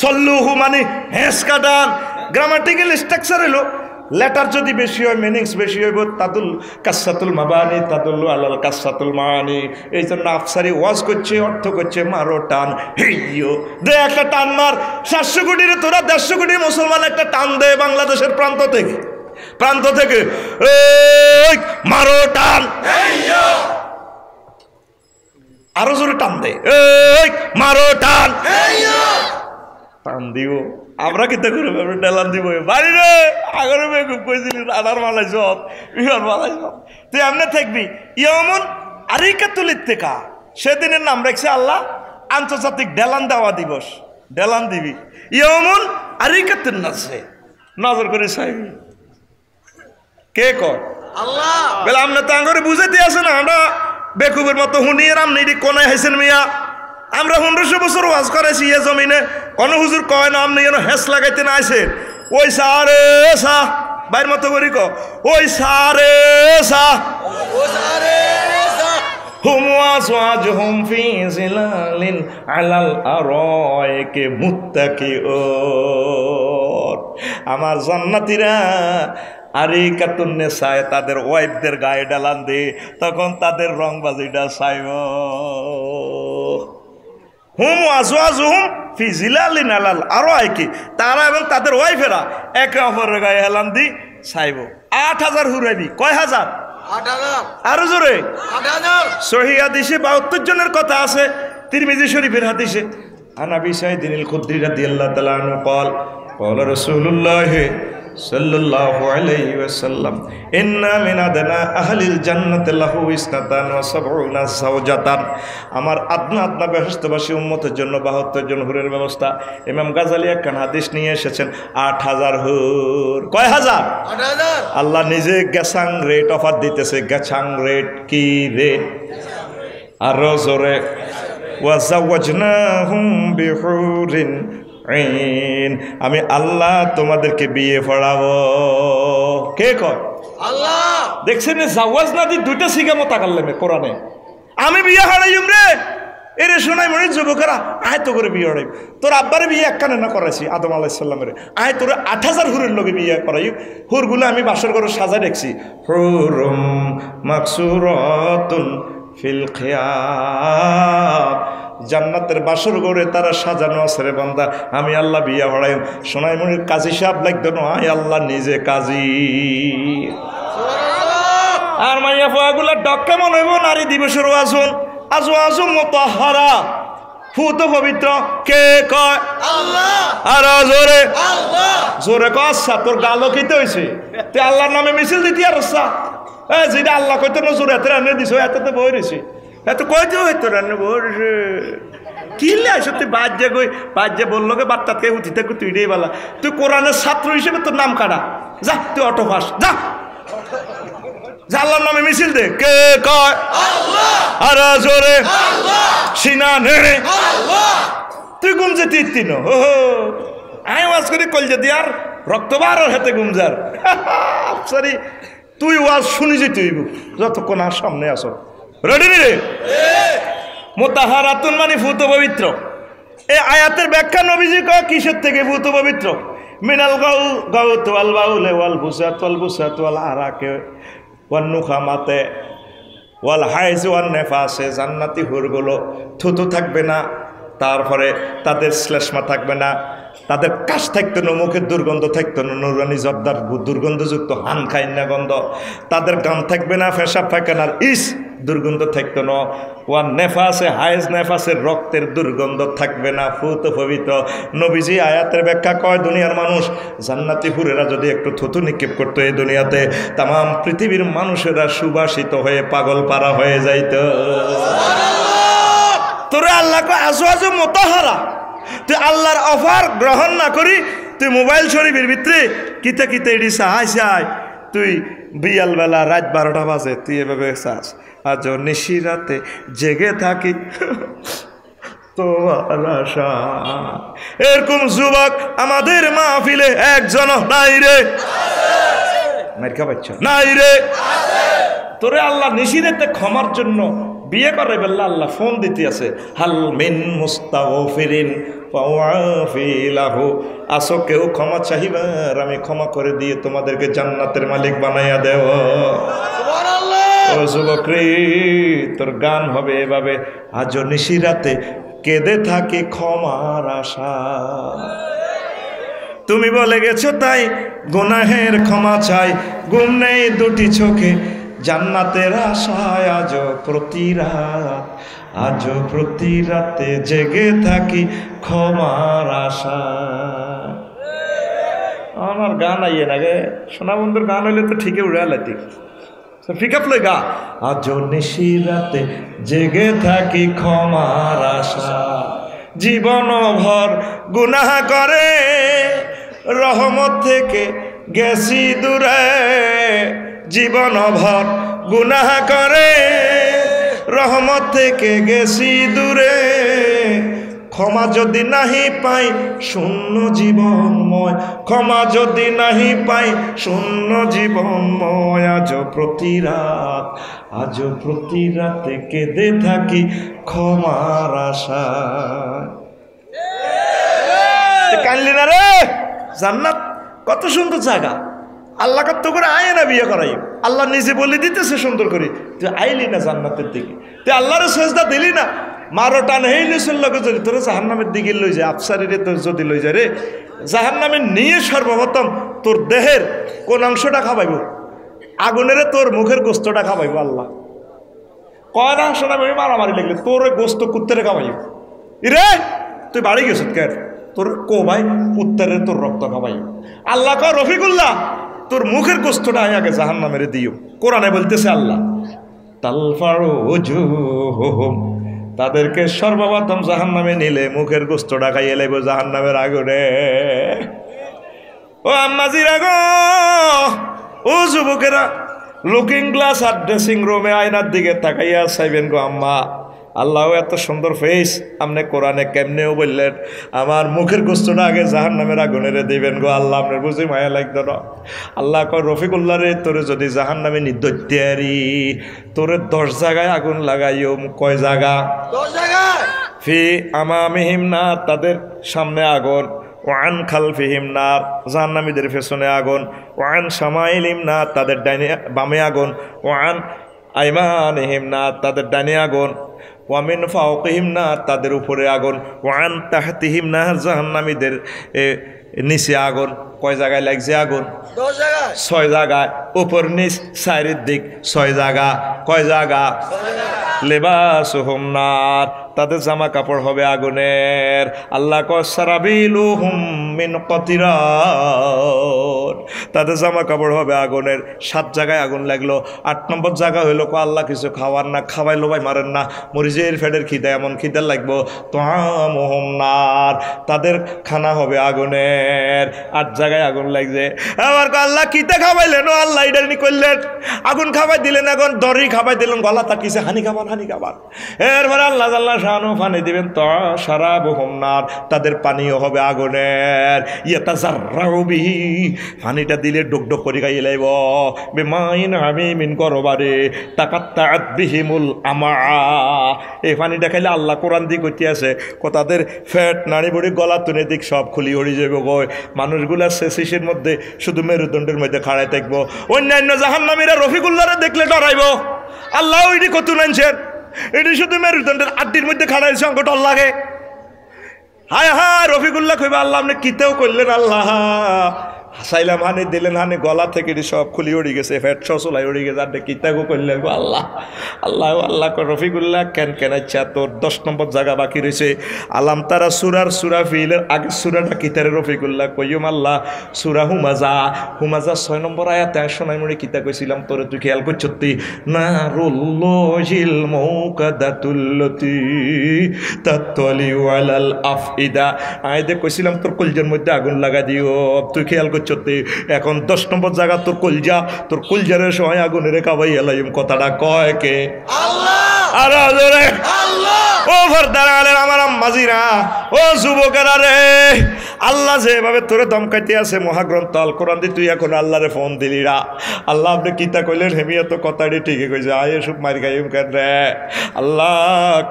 সল্লুহু মানে হেস কাটান গ্রামাটিক্যাল স্ট্রাকচার হলো লেটার যদি বেশি হয় মিনিংস বেশি হইব তাদুল কাসাতুল মাবানি তাদুল আলাল কাসাতুল মানি এই জন্য আফসারি ওয়াজ করছে অর্থ করছে মারো টান হেইয়ো দে একটা টান মার 700 কোটির তোরা 150 কোটি মুসলমান একটা টান দে বাংলাদেশের প্রান্ত থেকে এই মারো টান হেইয়ো আরো জোরে টান দে এই মারো টান হেইয়ো টান দিও আমরা কিতা করে ডেলান দিব বাড়ি রে আগরে বেকুব কইছিলি আধার মালাই সব বিহার মালাই সব তুই এমনি থাকবি ইয়মন আরিকাতুল ইত্তেকা সেদিনের নাম রাখছে আল্লাহ আন্তর্জাতিক ডেলান দেওয়া দিবস ডেলান দিবি ইয়মন আরিকাতুন নাসে নজর করে চাইবি কে কয় আল্লাহ বলে আপনি তো আঙ্গরে বুঝাইতে আছে না আমরা বেকুবের মতো হুনিয়ে আপনি এটি কোনায় হাইছেন মিয়া আমরা 100 বছর ওয়াজ করেছি এ জমিনে কোন হুজুর কয় না আপনি যেন হেস লাগাইতে না আসে ওই সারে সা বাইর মতো করি ওই সারে সা হুম ওয়াজওয়াজহুম ফি জিলালিন আলাল আরাইকি মুত্তাকিউন আমার জান্নাতীরা আরিকাতুন নিসায়ে তাদের ওয়াইফদের গায়ে ডালান দে তখন তাদের রংবাজিটা চাইব হুম আজওয়াজুহুম ফি জিলালিন আলাল আরাইকি তারা এবং তাদের ওয়াইফেরা একে অপরের গায়ে হেলান দি চাইব 8000 হুরাবি কয় হাজার 8000 আরো জোরে 8000 সহিহ হাদিসে 72 জনের কথা আছে তিরমিজি শরীফের হাদিসে আনাবি সাইদিনিল খুদরি রাদিয়াল্লাহু তাআলা আনহু قال رسول الله صلى الله عليه وسلم إن من أدنى أهل الجنة له 72 زوجatan আমার আদনা বেহেশতবাসী উম্মতের জন্য 72 জন হুরের ব্যবস্থা ইমাম গাজালি একখান হাদিস নিয়ে এসেছেন 8000 হুর কয় হাজার 8000 আল্লাহ নিজে গ্যাসাং রেট অফার দিতেছে গ্যাসাং রেট কি রেট আরো জোরে ওয়াজাওয়াজনাহুম বিহুরিন আমি আল্লাহ তোমাদেরকে বিয়ে পড়াবো কে কয় আল্লাহ দেখছেন জাওয়াজ না দি দুইটা সিগামো তাকাল্লামে কোরআনে আমি বিয়ে হারাইম রে এরে শোনাই মনে যুবকেরা আয় তো করে বিয়ে হারাইম তোর আব্বারে বিয়ে একখানে না করাইছি আদম আলাইহিস সালামের আয় তোর 8000 হুরের লগে বিয়ে করাই হুরগুলো আমি বাসর ঘরে সাজায় রাখছি হুরুম মাকসুরাতুন ফিল খিয়াম জান্নাতের বাসর গড়ে তারা সাজানো আছে রে বান্দা আমি আল্লাহ বিয়া হড়াই সোনাই মনির কাজী সাহেব লাগতো না আয় আল্লাহ নিজে কাজী আর মাইয়া ফোয়াগুলা ডক কেমন হইব নারী দিবসের আসুন আজু আজু মুতাহহারা ফুত পবিত্র কে কয় আল্লাহ আর জোরে আল্লাহ জোরে কয় আচ্ছা তোর গালকিতে হইছে তুই আল্লাহর নামে মিছিল দিতি আর আচ্ছা যেটা আল্লাহ কইতো না জোরে এত রান্না দিছ এততে বই রয়েছে এত কয়তেও হইতো রান্না বসে কিনলে আসো তুই বাজ্যে বললো গে বাচ্চাকে উঠি থাকো তুই রে বলা তুই কোরআনের ছাত্র হিসেবে তোর নাম কাটা যা তুই অটো ফাস যা আল্লাহর নামে মিছিল দে কে কয় আল্লাহ আর জোরে আল্লাহ সিনা নেড়ে আল্লাহ তুই গুম যে তিন ও আই ওয়াজ করি কলজে দিয়ার রক্ত বাড়ার হাতে গুমজার সরি তুই ওয়াজ শুনি যে তুই যতক্ষণ আর সামনে আসো রেডি রে মুতাহারাতুন মানে ভূত পবিত্র এই আয়াতের ব্যাখ্যা নবীজি কয় কিসের থেকে ভূত পবিত্র মিনাল গাউত ওয়াল বাউলে ওয়াল বুসাত ওয়াল আরাকে ওয়ান নুখামাতে ওয়াল হাইজ ওয়ান নেফাসে জান্নাতি হুরগুলো থুতু থাকবে না, তারপরে তাদের শ্লেষ্মা থাকবে না, তাদের কাশ থাকতো না, মুখের দুর্গন্ধ থাকতো না, নুরানি জর্দার দুর্গন্ধযুক্ত হান খাইন্না গন্ধ, তাদের গান থাকবে না, পেশাব পায়খানার ইস দুর্গন্ধ থাকতো না, ওয়ান নেফাসে হাইজ নেফাসের রক্তের দুর্গন্ধ থাকবে না, ফুত পবিত্র। নবীজি আয়াতের ব্যাখ্যা কয় দুনিয়ার মানুষ জান্নাতি হুরেরা যদি একটু থুতু নিক্ষেপ করতো এই দুনিয়াতে তাম পৃথিবীর মানুষেরা সুবাসিত হয়ে পাগল পারা হয়ে যাইত। তোরে আল্লাহ কয় আজো আজো মোতাহারা, তুই আল্লাহর অফার গ্রহণ না করি তুই মোবাইল শরীফের ভিতরে কিতে কিতে এডি চাই তুই বিয়াল বেলা রাত 12টা বাজে তুই এভাবে চাস আজ নিশি রাতে জেগে থাকি তোমার আশা। এরকম যুবক আমাদের মাহফিলে একজন নাই রে, মাইকা বাচ্চা নাই রে। তোরে আল্লাহ নিশি রাতে ক্ষমার জন্য বিয়ে করে বললে আল্লাহ ফোন দিতে আছে হাল মিন মুস্তাগফিরিন ফাওয়াফিলাহু, আসো কেউ ক্ষমা চাহিবার আমি ক্ষমা করে দিয়ে তোমাদেরকে জান্নাতের মালিক বানাইয়া দেব। সুবহানাল্লাহ। ও যুবক রে তোর গান হবে এভাবে আজও নিশি রাতে কেঁদে থাকি ক্ষমার আশা। তুমি বলে গেছো তাই গুনাহের ক্ষমা চাই, ঘুম নেই দুটি চোখে জান্নাতের আশায় আজও প্রতি রাতে জেগে থাকি ক্ষমার আশা। আমার গান আইয়ে না গে সোনা বন্ধুর গান হইলে তো ঠিকই উড়ে আলাইতি পিক আপ লই গা আজও নিশি রাতে জেগে থাকি ক্ষমার আশা। জীবন ভর গুনাহ করে রহমত থেকে গেছি দূরে, জীবন ভর গুনাহ করে রহমত থেকে গেছি দূরে, ক্ষমা যদি নাহি পাই শূন্য জীবনময়, ক্ষমা যদি নাহি পাই শূন্য জীবনময়। আজও প্রতি রাতে কেঁদে থাকি ক্ষমার আশা। কানলি না রে, জান্নাত কত সুন্দর জায়গা, আল্লাহ কত করে আয় না বিয়ে করাই, আল্লাহ নিজে বলে দিতেছে সুন্দর করে তুই আইলি না জান্নাতের দিকে, তুই আল্লাহর সেজদা দিলি না, মারো টান হেইলিসের লগে যদি তোরা জাহান্নামের দিকে লই যায়, আফসারিরে তোর যদি লই যায় রে জাহান্নামে নিয়ে সর্বপ্রথম তোর দেহের কোন অংশটা খাবাইব, আগুনেরে তোর মুখের গোস্তটা খাবাইব। আল্লাহ কয় না শোনা মারামারি লাগলে তোর গোস্ত কুত্তেরে খাবাইব, রে তুই বাড়ি গেছ কেন তোর কোবাই কুত্তেরে তোর রক্ত খাবাইব। আল্লাহ কয় রফিকুল্লাহ তোর মুখের গোস্তটা আগে জাহান্নামের দিও। কোরআনে বলতেছে আল্লাহ তালফারু উজুহুহুম, তাদেরকে সর্বপ্রথম জাহান্নামে নিলে মুখের গোস্তটা খাইয়ে লাইব জাহান্নামের আগুনে। ও আম্মাজিরা গো, ও যুবকেরা, লুকিং গ্লাস আর ড্রেসিং রুমে আয়নার দিকে তাকাইয়া চাইবেন গো আম্মা আল্লাহ এত সুন্দর ফেস, আপনি কোরআনে কেমনেও বললেন আমার মুখের গোস্তটা আগে জাহান্নামের আগুনেরে দিবেন গো আল্লাহ, আপনার বুঝি মায়া লাগতো না। আল্লাহ কয় রফিকুল্লাহ রে তোরে যদি জাহান্নামে নির্দত্যারি তোরে 10 জায়গায় আগুন লাগাইও। কয় জায়গা? 10 জায়গায়। ফি আমামিহিম নার, তাদের সামনে আগুন, ওয়ান খালফিহিম নার, জাহান্নামীদের পেছনে আগুন, ওয়ান শামাইলিম নার, তাদের ডাইনে বামে আগুন, ওয়ান আইমানিহিম নার, তাদের ডাইনে আগুন, ওয়ামিন ফাওকিহিম নার, তাদের উপরে আগুন, ওয়ান তাহতিহিম নার, জাহান্নামীদের নিচে আগুন। কয় জায়গায় লাগছে আগুন? 10 জায়গায়। 6 জায়গায়, উপর নিচ চারির দিক 6 জায়গা। কয় জায়গা? লিবাসুহুম নার, তাদের জামা কাপড় হবে আগুনের। আল্লাহ কয় সারাবিলুহুম মিন কতিরাত, তাদের জামা কাপড় হবে আগুনের। 7 জায়গায় আগুন লাগলো। 8 নম্বর জায়গা হইলো আল্লাহ কিছু খাওয়ার না, খাওয়াইলো ভাই মারেন না, মরিজের ফেডের খিদে এমন খিদে লাগবো তোয়ামুহুম নার, তাদের খানা হবে আগুনের। 8 জায়গায় আগুন লাগছে। আবার আল্লাহ কিতে খাওয়াইলেন, ও আল্লাহ এটা নি করলেন, আগুন খাওয়াই দিলেন, এখন দড়ি খাওয়াই দিলেন, গলা তাকিয়েছে হানি খাবার হানি খাবার। এরপরে আল্লাহ আল্লাহ শাহানু পানি দিবেন তো সারাবহুম নার, তাদের পানিও হবে আগুনের। ইয়াতাজাররাউ বিহি, পানিটা দিলে ডুকডুক করে গাইয়ে লাইব বেমাইন হামিমিন গরবারে তাকাত্তাআত বিহিমুল আমা। এই পানিটা খাইলে আল্লাহ কোরআন দিয়ে কইতে আছে তাদের ফ্যাট নাড়ি বুড়ি গলা তুলে দিক সব খুলি উড়ি যাবে গো। মানুষগুলা শেষের মধ্যে শুধু মেরুদণ্ডের মধ্যে খাড়ায় থাকবো। অন্যান্য জাহান্নামীরা রফিকুল্লাহরে দেখলে ডরাইব। আল্লাহ ওইটি কত নাইছেন, এটি শুধু মেরুদণ্ডের আড্ডির মধ্যে খাড়াইছে, অঙ্ক ডর লাগে। হায় হায় রফিকুল্লাহ কইবা আল্লাহ আপনি কিতেও করলেন, আল্লাহ হাসাইলাম হানি দিলেন হানি, গলা থেকে সব খুলি উড়ি গেছে, ফ্যাট সলাই উড়ি গেছে, আপনি কিতাগো করলেন গো আল্লাহ। আল্লাহ আল্লাহ রফিকুল্লাহ কেন কেন আচ্ছা তোর 10 নম্বর জায়গা বাকি রয়েছে। আলাম তারা সুরা ফিলের আগে সুরাটা কিতারে রফিকুল্লাহ কইম আল্লাহ সুরা হুমাজা। হুমাজা 6 নম্বর আয়াতে শোনাই মনে কিতা কইছিলাম তোরে, তুই খেয়াল করছতি না রুল্লাহিল মুকাদাতুল্লাতি তাতলিউ আলাল আফইদা। আয়াতে কইছিলাম তোর কলজার মধ্যে আগুন লাগা দিও, তুই খেয়াল করছতি। এখন 10 নম্বর জায়গা তোর কলজা, তোর কলজারের সময় আগুনের কাবাই এলাইম, কথাটা কয় কে? আল্লাহ। আর আল্লাহ। ও ফরদার আমার আম্মাজিরা, ও যুবকেরা রে, আল্লাহ যেভাবে তোরে দমকাইতে আছে মহাগ্রন্থ আল কোরআন দিয়ে, তুই এখন আল্লাহরে ফোন দিলি রা। আল্লাহ আপনি কিতা কইলেন হেমিয়া তো কথাটি ঠিকই কইছে, আয় এসব মার গাইম কেন রে। আল্লাহ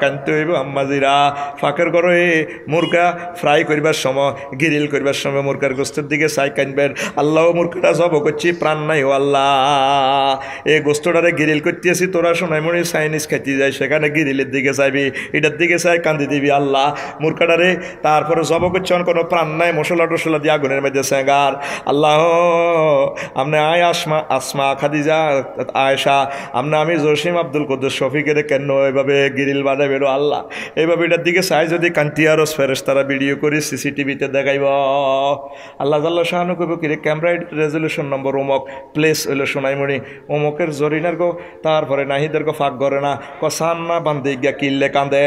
কানতে হইব আম্মাজিরা, ফাঁকের করো এ মুরগা ফ্রাই করবার সময়, গ্রিল করবার সময় মুরগার গোস্তের দিকে চাই কানবেন। আল্লাহ মুরগাটা জব করছি, প্রাণ নাই ও আল্লাহ, এই গোস্তটারে গ্রিল করতে আসি, তোরা শোনাই মনে চাইনিজ খাইতে যায়, সেখানে গ্রিলের দিকে চাইবি, এটার দিকে চাই কান্দি দিবি আল্লাহ মুরগাটারে। তারপরে জব করছে কোনো প্রাণ নাই, মশলা টসলা দিয়ে আগুনের মধ্যে সেগার। আল্লাহ আপনি আয় আসমা খাদিজা আয়েশা, আপনি আমি জসিম আব্দুল কুদ্দুস শফিকের কেন এভাবে গ্রিল বানাই বেরো আল্লাহ, এইভাবে এটার দিকে চাই যদি কান্তিয়ারস ফেরেশতারা ভিডিও করে সিসিটিভিতে দেখাইব। আল্লাহ জাল্লা শাহানু কইব কি রে, ক্যামেরা রেজলিউশন নম্বর অমুক, প্লেস হইল সোনাইমণি, অমুকের জরিনার গো, তারপরে নাহিদের গো ফাঁক করে না, ক সান্না বান্ধে গিয়া কিল্লে কান্দে।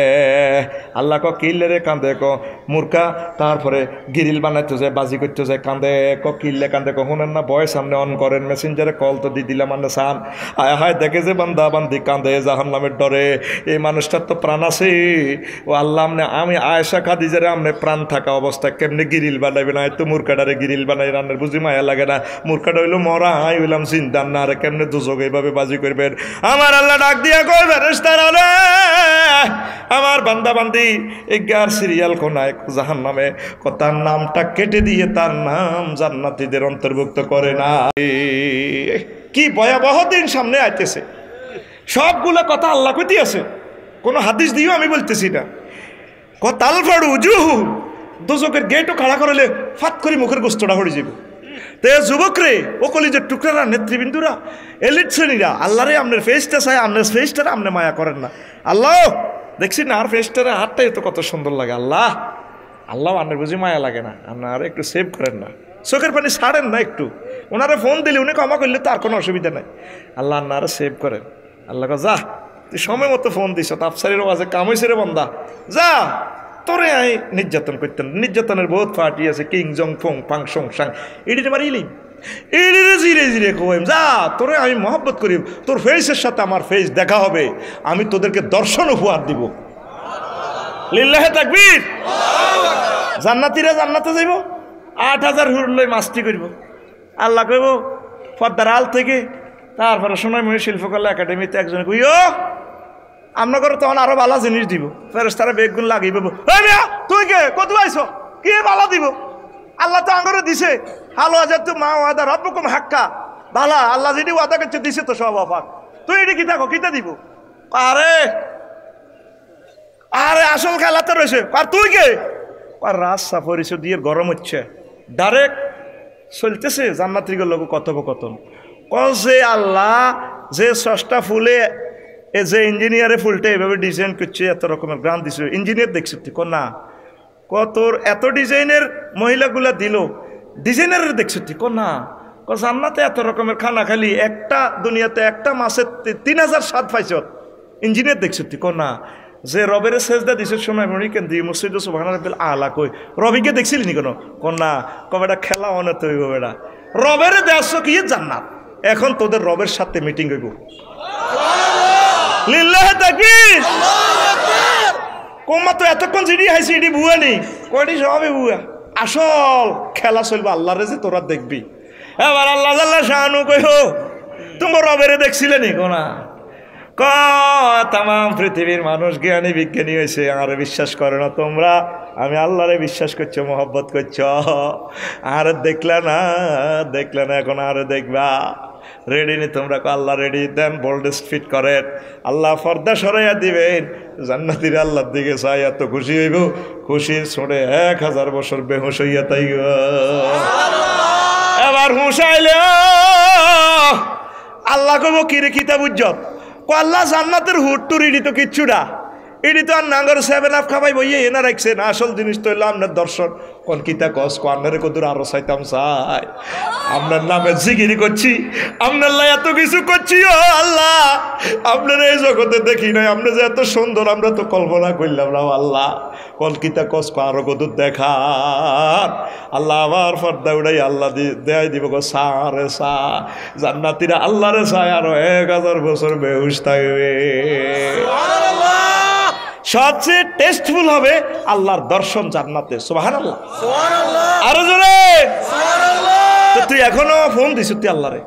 আল্লাহ ক কিল্লে রে কান্দে, ক মূর্খা, তারপরে গিরিল বানাইতে যায়, বাজি করতে যায়, কান্দে, ক কিল্লে কান্দে, ক শুনেন না বয় সামনে অন করেন, মেসেঞ্জারে কল তো দিয়ে দিলাম আন্না সান। আয় হায় দেখে যে বান্দা বান্দি কান্দে জাহান্নামের ডরে, এই মানুষটার তো প্রাণ আছে। ও আল্লাহ আমনে আমি আয়েশা খাদিজারে আমনে প্রাণ থাকা অবস্থায় কেমনে গিরিল বানাইবে না, তো মূর্খাটারে গিরিল বানাই রান্নার বুঝি মায়া লাগে না, মূর্খাটা হইলো মরা, আই হইলাম চিন্তার না, আর কেমনে দুজক এইভাবে বাজি করবেন। আমার আল্লাহ ডাক দিয়া কই ফেরেশতারা রে, আমার বান্দা বান্দি এগার সিরিয়াল কোনায় জাহান্নামে, তার নামটা কেটে দিয়ে তার নাম জান্নাতীদের অন্তর্ভুক্ত করে না। কি ভয়াবহ দিন সামনে আইতেছে, সবগুলো কথা আল্লাহ কইতে আছে, কোনো হাদিস দিয়েও আমি বলতেছি না। তাল ফাড়ু উজুহু, দোজকের গেটও খাড়া করলে ফাত করে মুখের গোস্তটা হয়ে যাবে। তো যুবক রে, ও কলিজের টুকরারা, নেতৃবৃন্দুরা, এলিট শ্রেণীরা, আল্লাহরে আপনার ফেসটা চাই, আপনার ফেসটারে আপনি মায়া করেন না। আল্লাহ দেখছি না আর ফেসটারে হাতটাই তো কত সুন্দর লাগে। আল্লাহ আল্লাহ আপনার বুঝি মায়া লাগে না, আপনারা একটু সেভ করেন না, চোখের পানি ছাড়েন না একটু, ওনারা ফোন দিলে উনি ক্ষমা করলে তার কোনো অসুবিধা নাই। আল্লাহ আপনারা সেভ করেন। আল্লাহ যা তুই সময় মতো ফোন দিস, আফসারের ওয়াজে কাম হইছে রে বন্দা, যা তোরে আই নির্যাতন করতেন, নির্যাতনের বহুত পার্টি আছে, কিং জং ফং পাং সং সাং, এটি তোমার ইলিম, এটি জিরে জিরে কইম, যা তোরে আমি মহব্বত করি, তোর ফেসের সাথে আমার ফেস দেখা হবে, আমি তোদেরকে দর্শন উপহার দিব। লিল্লাহে তাকবীর। জান্নাতীরা জান্নাতে যাইব, 8000 হুর লই মাস্তি করব। আল্লাহ কইব পর্দার আল থেকে, তারপরে সোনাইমণি শিল্পকলা একাডেমিতে একজন কইও আপনার তখন আরো ভালো জিনিস দিব, ফেরেশতারা বেগুন লাগিয়ে দেবো, তুই কে কত আইছো কি ভালো দিব, আল্লাহ তো আঙ্গরে দিছে, হালো হাজার তো মা ওয়াদা রব্বুকুম হাক্কা, ভালা আল্লাহ যেটি ওয়াদা করছে দিছে তো সব অফার, তুই এটি কি থাকো কিতা দিব। আরে আরে আসল খেলা তো রয়েছে, আর তুই কে, আর রাত সাফরিস দিয়ে গরম হচ্ছে, ডাইরেক্ট চলতেছে জান্নাতীর লোক কথোপকথন, কছে আল্লাহ যে সস্তা ফুলে এ যে ইঞ্জিনিয়ারে ফুলটা এভাবে ডিজাইন করছে, এত রকমের গ্রাম দিছে, ইঞ্জিনিয়ার দেখছি তুই না, কত এত ডিজাইনের মহিলাগুলা দিল, ডিজাইনারের দেখছি তুই না, জান্নাতে এত রকমের খানা খালি একটা দুনিয়াতে একটা মাসের 3000 স্বাদ পাইছ ইঞ্জিনিয়ার দেখছো তুই না যে রবের সেজদা দিছে সময় মনে কেন দিয়ে মসজিদ সুবহানাল্লাহিল আলা কই রবিকে দেখছিলি নি কোনো না কবেটা খেলা অনেক হইব বেটা রবের দেশ কি জান্নাত এখন তোদের রবের সাথে মিটিং হইব লিল্লাহি তাকবীর কোমা তো এতক্ষণ জিডি হাইছি এডি বুয়া নেই কয়টি সবই বুয়া আসল খেলা চলবে আল্লাহরে যে তোরা দেখবি এবার আল্লাহ আল্লাহ শাহানু কইও তোমার রবেরে দেখছিলে নি কোনা তাম পৃথিবীর মানুষ জ্ঞানী বিজ্ঞানী হয়েছে আর বিশ্বাস করে না তোমরা আমি আল্লাহরে বিশ্বাস করছো মহব্বত করছো আর দেখলে না এখন আর দেখবা রেডি নি তোমরা আল্লাহ রেডি দেন বোল্ডেস্ট ফিট করেন আল্লাহ পর্দা সরাইয়া দিবেন জান্নাতীর আল্লাহর দিকে চাই এত খুশি হইব খুশির ছোড়ে 1000 বছর বেহুশ হইয়া তাই এবার হুঁশাইলে আল্লাহ কব কিরে কিতাব উজ্জত আল্লাহ জান্নাতের হুট্টুর ইডি তো কিচ্ছু না ইডি তো আর নাঙ্গর 7 আপ খাবাই বইয়ে এনা রাখছেন আসল জিনিস তো হইলো আপনার দর্শন কোন কিতা কস কোয়ান্নারে কদুর আরো চাইতাম চাই আপনার নামে জিগিরি করছি আপনার লাই এত কিছু করছি ও আল্লাহ আপনার এই জগতে দেখি নাই আপনি যে এত সুন্দর আমরা তো কল্পনা করলাম না আল্লাহ কোন কিতা কস আরো কদুর দেখা আল্লাহ আবার পর্দা উড়াই আল্লাহ দেয় দিব গো সারে সা জান্নাতীরা আল্লাহরে চায় আরো 1000 বছর বেহুশ থাকবে সবচেয়ে টেস্টফুল হবে আল্লাহর দর্শন জান্নাতে সুবহানাল্লাহ আরো জোরে তো তুই এখনো ফোন দিস তুই আল্লাহরে